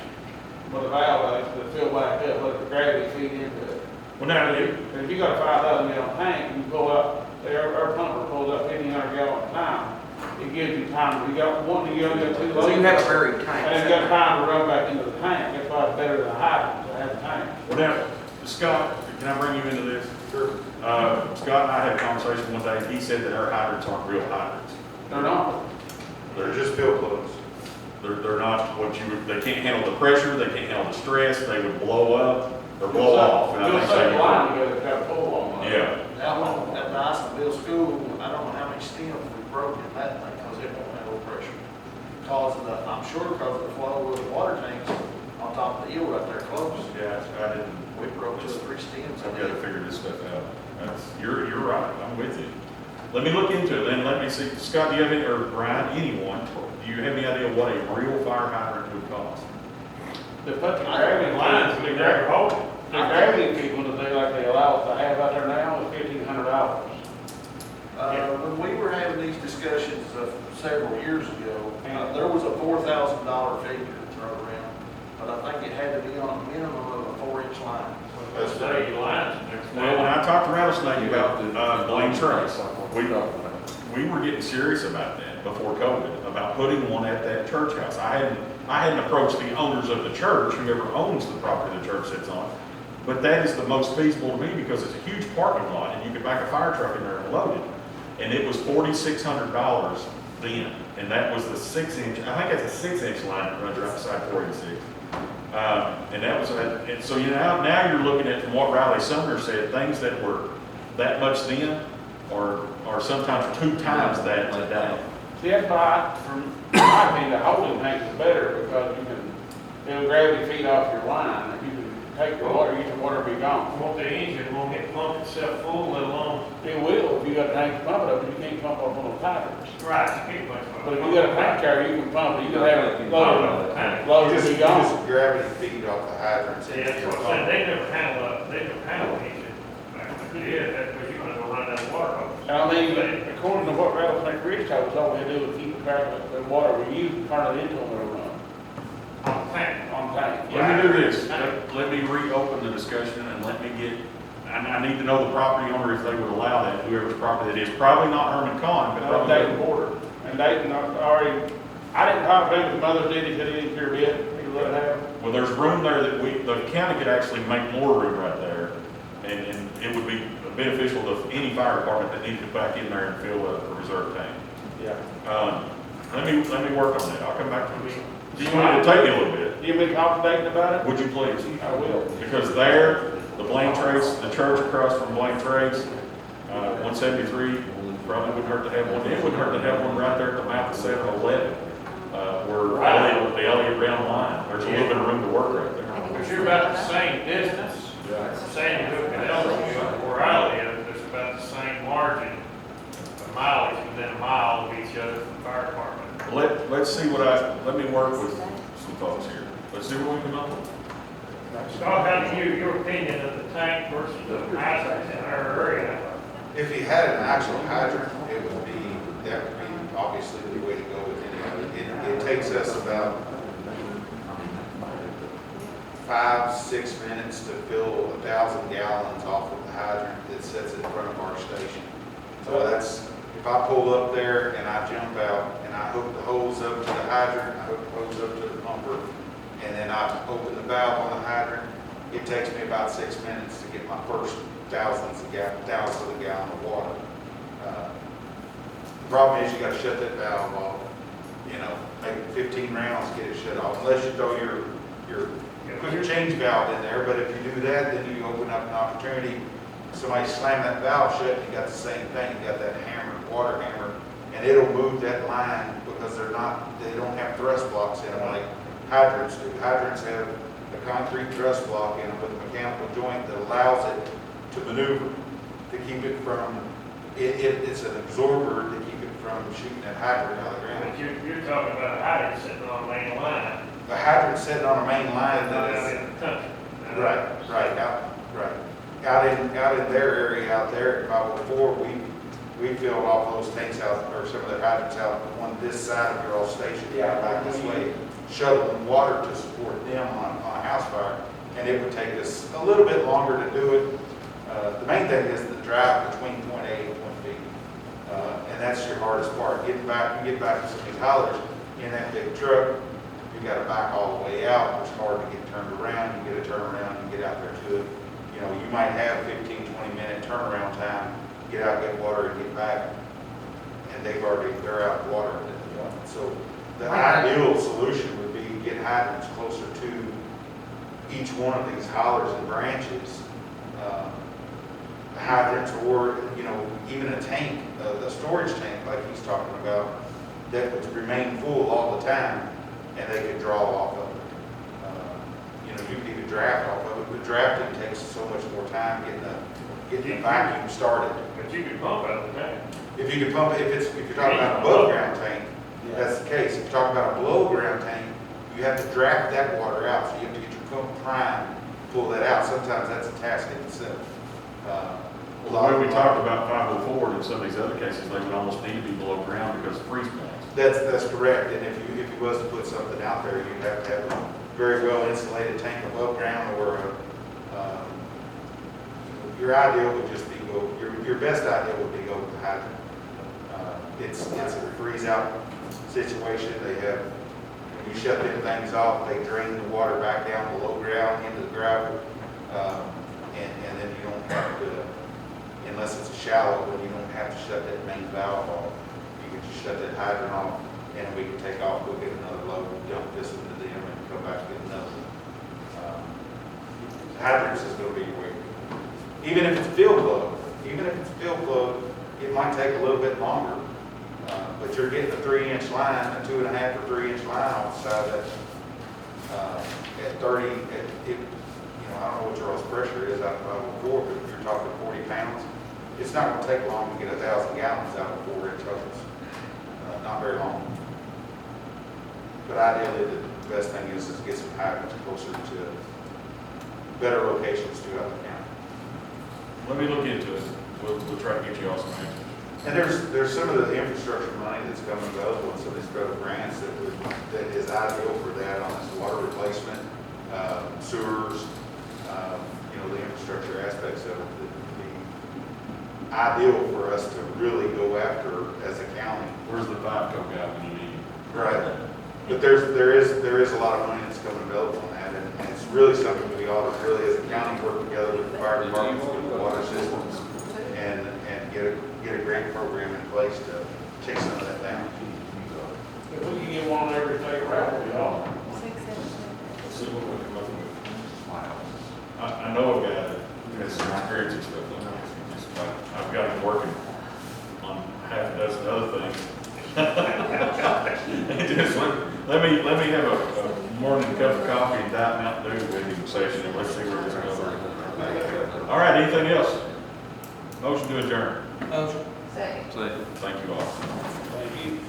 With a valve, to fill back up, let the gravity feed into it. Well, now, And if you got a 5,000 gallon tank, you pull up, say our pumper pulls up 1,500 gallons at a time. It gives you time, you got one, you only got 2 loads. So you have a buried tank. And you got time to run back into the tank, that's why it's better than a hydrant, to have a tank. well, now, Scott, can I bring you into this? Sure. Scott and I had a conversation one day. He said that our hydrants aren't real hydrants. They're not. They're just fill plugs. They're not what you would, they can't handle the pressure, they can't handle the stress, they would blow up or blow off. And I You'll think set they a line together, try to pull on it. Yeah, That one, at the Niceville school, I don't know how many stems we broke in that thing, because it won't handle pressure. Cause of the, I'm sure because of the flow of the water tanks on top of the hill right there close. yeah, I didn't, We broke 2 or 3 stems. I've got to figure this stuff out. You're right, I'm with you. Let me look into it, then let me see, Scott, do you have any, or Brian, anyone, do you have any idea what a real fire hydrant would cost? They put the gravity lines, the gravity people that they like they allow us to have out there now is $1,500. When we were having these discussions several years ago, there was a $4,000 figure thrown around, but I think it had to be on a minimum of a 4-inch line. That's the lines. Well, when I talked to Rattlesnake about Blaine Trace, we were getting serious about that before COVID, about putting one at that church house. I hadn't approached the owners of the church, whoever owns the property the church sits on, but that is the most feasible to me because it's a huge parking lot and you could back a fire truck in there and load it. And it was $4,600 then, and that was the 6-inch, I think it's a 6-inch line that runs right beside 486. And that was, and so now you're looking at, from what Riley Sumner said, things that were that much then are sometimes 2 times that today. See, that's why, from my opinion, the holding tank is better because you can, it'll gravity feed off your line and you can take the water, get the water be gone. Won't the engine won't get pumped itself full, let alone. It will, if you got a tank to pump it up, but you can't pump up on those hydrants. Right, you can't pump it. But if you got a tank carrier, you can pump it, you can have it loaded, loaded to be Just gone. gravity feed off the hydrants. Yeah, that's what I'm saying, they never handle the engine. Yeah, that's because you're gonna go run down the water hose. And I mean, according to what Rattlesnake Ridge told us, all we had to do was keep track of the water we use, turn it into them and run On tank. on tank. Let me do this, let me reopen the discussion and let me get I need to know the property owner if they would allow that, whoever's property it is. Probably not Herman Kahn, but No, probably. Dayton Porter. And Dayton already, I didn't talk to him, his mother did, he said he didn't care a bit, he let it happen. Well, there's room there that the county could actually make more room right there. And it would be beneficial to any fire department that needed to back in there and fill a reserve tank. Yeah. Let me work on that. I'll come back to you. Do you want me to take you a little bit? You want me to talk to Dayton about it? Would you please? I will. Because there, the Blaine Trades, the church across from Blaine Trades, 173, probably wouldn't hurt to have one. It wouldn't hurt to have one right there at the mouth of 711, where Elliott, the Elliott Brown line. There's a little bit of room to work right there. Because you're about the same distance, Sandy Hook and Elliott, where I live, there's about the same margin of mileage within a mile of each other from the fire department. Let's see let me work with some folks here. Let's see what we can come up with. Scott, how do your opinion of the tank versus the hydrants in our area? If you had an actual hydrant, that would be obviously the way to go with any of it. It takes us about 5-6 minutes to fill 1,000 gallons off of the hydrant that sits in front of our station. So that's, if I pull up there and I jump out and I hook the hose up to the hydrant, I hook the hose up to the pumper, and then I open the valve on the hydrant, it takes me about 6 minutes to get my first thousands of gallon of water. The problem is you got to shut that valve off. Maybe 15 rounds get it shut off, unless you throw your quick change valve in there. But if you do that, then you open up an opportunity. Somebody slam that valve shut, you got the same thing. You got that water hammer, and it'll move that line because they don't have thrust blocks in them like hydrants do. Hydrants have a concrete thrust block in them with a mechanical joint that allows it to maneuver, to keep it from, it's an absorber to keep it from shooting that hydrant out of the ground. But you're talking about a hydrant sitting on a main line. The hydrant sitting on a main line that Out is, in the country. out in their area out there at 504, we filled off those tanks out, or some of the hydrants out on this side of your old station, back this way, shuttling water to support them on a house fire, and it would take us a little bit longer to do it. The main thing is the drive between point A and point B, and that's your hardest part. You get back to some of these hollers in that big truck, you got to back all the way out. It's hard to get turned around. You get a turnaround, you get out there to it. You might have 15-20 minute turnaround time. Get out, get water, and get back, and they're out of water. So the ideal solution would be to get hydrants closer to each one of these hollers and branches. Hydrants, or even a tank, a storage tank like he's talking about, that would remain full all the time, and they could draw off of it. You could even draft off of it, but drafting takes so much more time getting the vacuum started. But you could pump out the tank. If you could pump it, if you're talking about an above ground tank, that's the case. If you're talking about a below ground tank, you have to draft that water out, so you have to get your pump primed, pull that out. Sometimes that's a task in itself. The way we talked about 504 and some of these other cases, they would almost need to be below ground because of freeze points. That's correct. And if you was to put something out there, you'd have to have a very well insulated tank above ground, or your ideal would just be your best idea would be go with the hydrant. It's a freeze out situation. They have, when you shut them things off, they drain the water back down below ground into the gravel, and then you don't have to, unless it's a shallow one, you don't have to shut that main valve off. You can just shut that hydrant off, and we can take off, we'll get another load, dump this into them, and come back and get another one. Hydrants is going to be your way. Even if it's field plug, it might take a little bit longer, but you're getting a 3-inch line, a 2.5 or 3-inch line off the side of that, at 30, I don't know what your pressure is out of 504, but if you're talking 40 pounds, it's not going to take long to get 1,000 gallons out of 4-inch hose. Not very long. But ideally, the best thing is to get some hydrants closer to better locations throughout the county. Let me look into it. We'll try to get you all some answers. And there's some of the infrastructure money that's coming available in some of these federal grants that is ideal for that on this water replacement, sewers. the infrastructure aspects of it, it'd be ideal for us to really go after as a county. Where's the FICO guy when you need him? Right. But there is a lot of money that's coming available on that, and it's really something we ought to really, as a county, work together with the fire departments, with the water systems, and get a grant program in place to take some of that down. If we can get one on every state route, we ought. Let's see what we can come up with. I know a guy that has some experience and stuff like that. I've got him working on half a dozen other things. Just let me have a morning cup of coffee and Diet Mountain Dew with him session, and let's see where this goes. All right, anything else? Motion to adjourn. Second. Second. Thank you all. Thank you.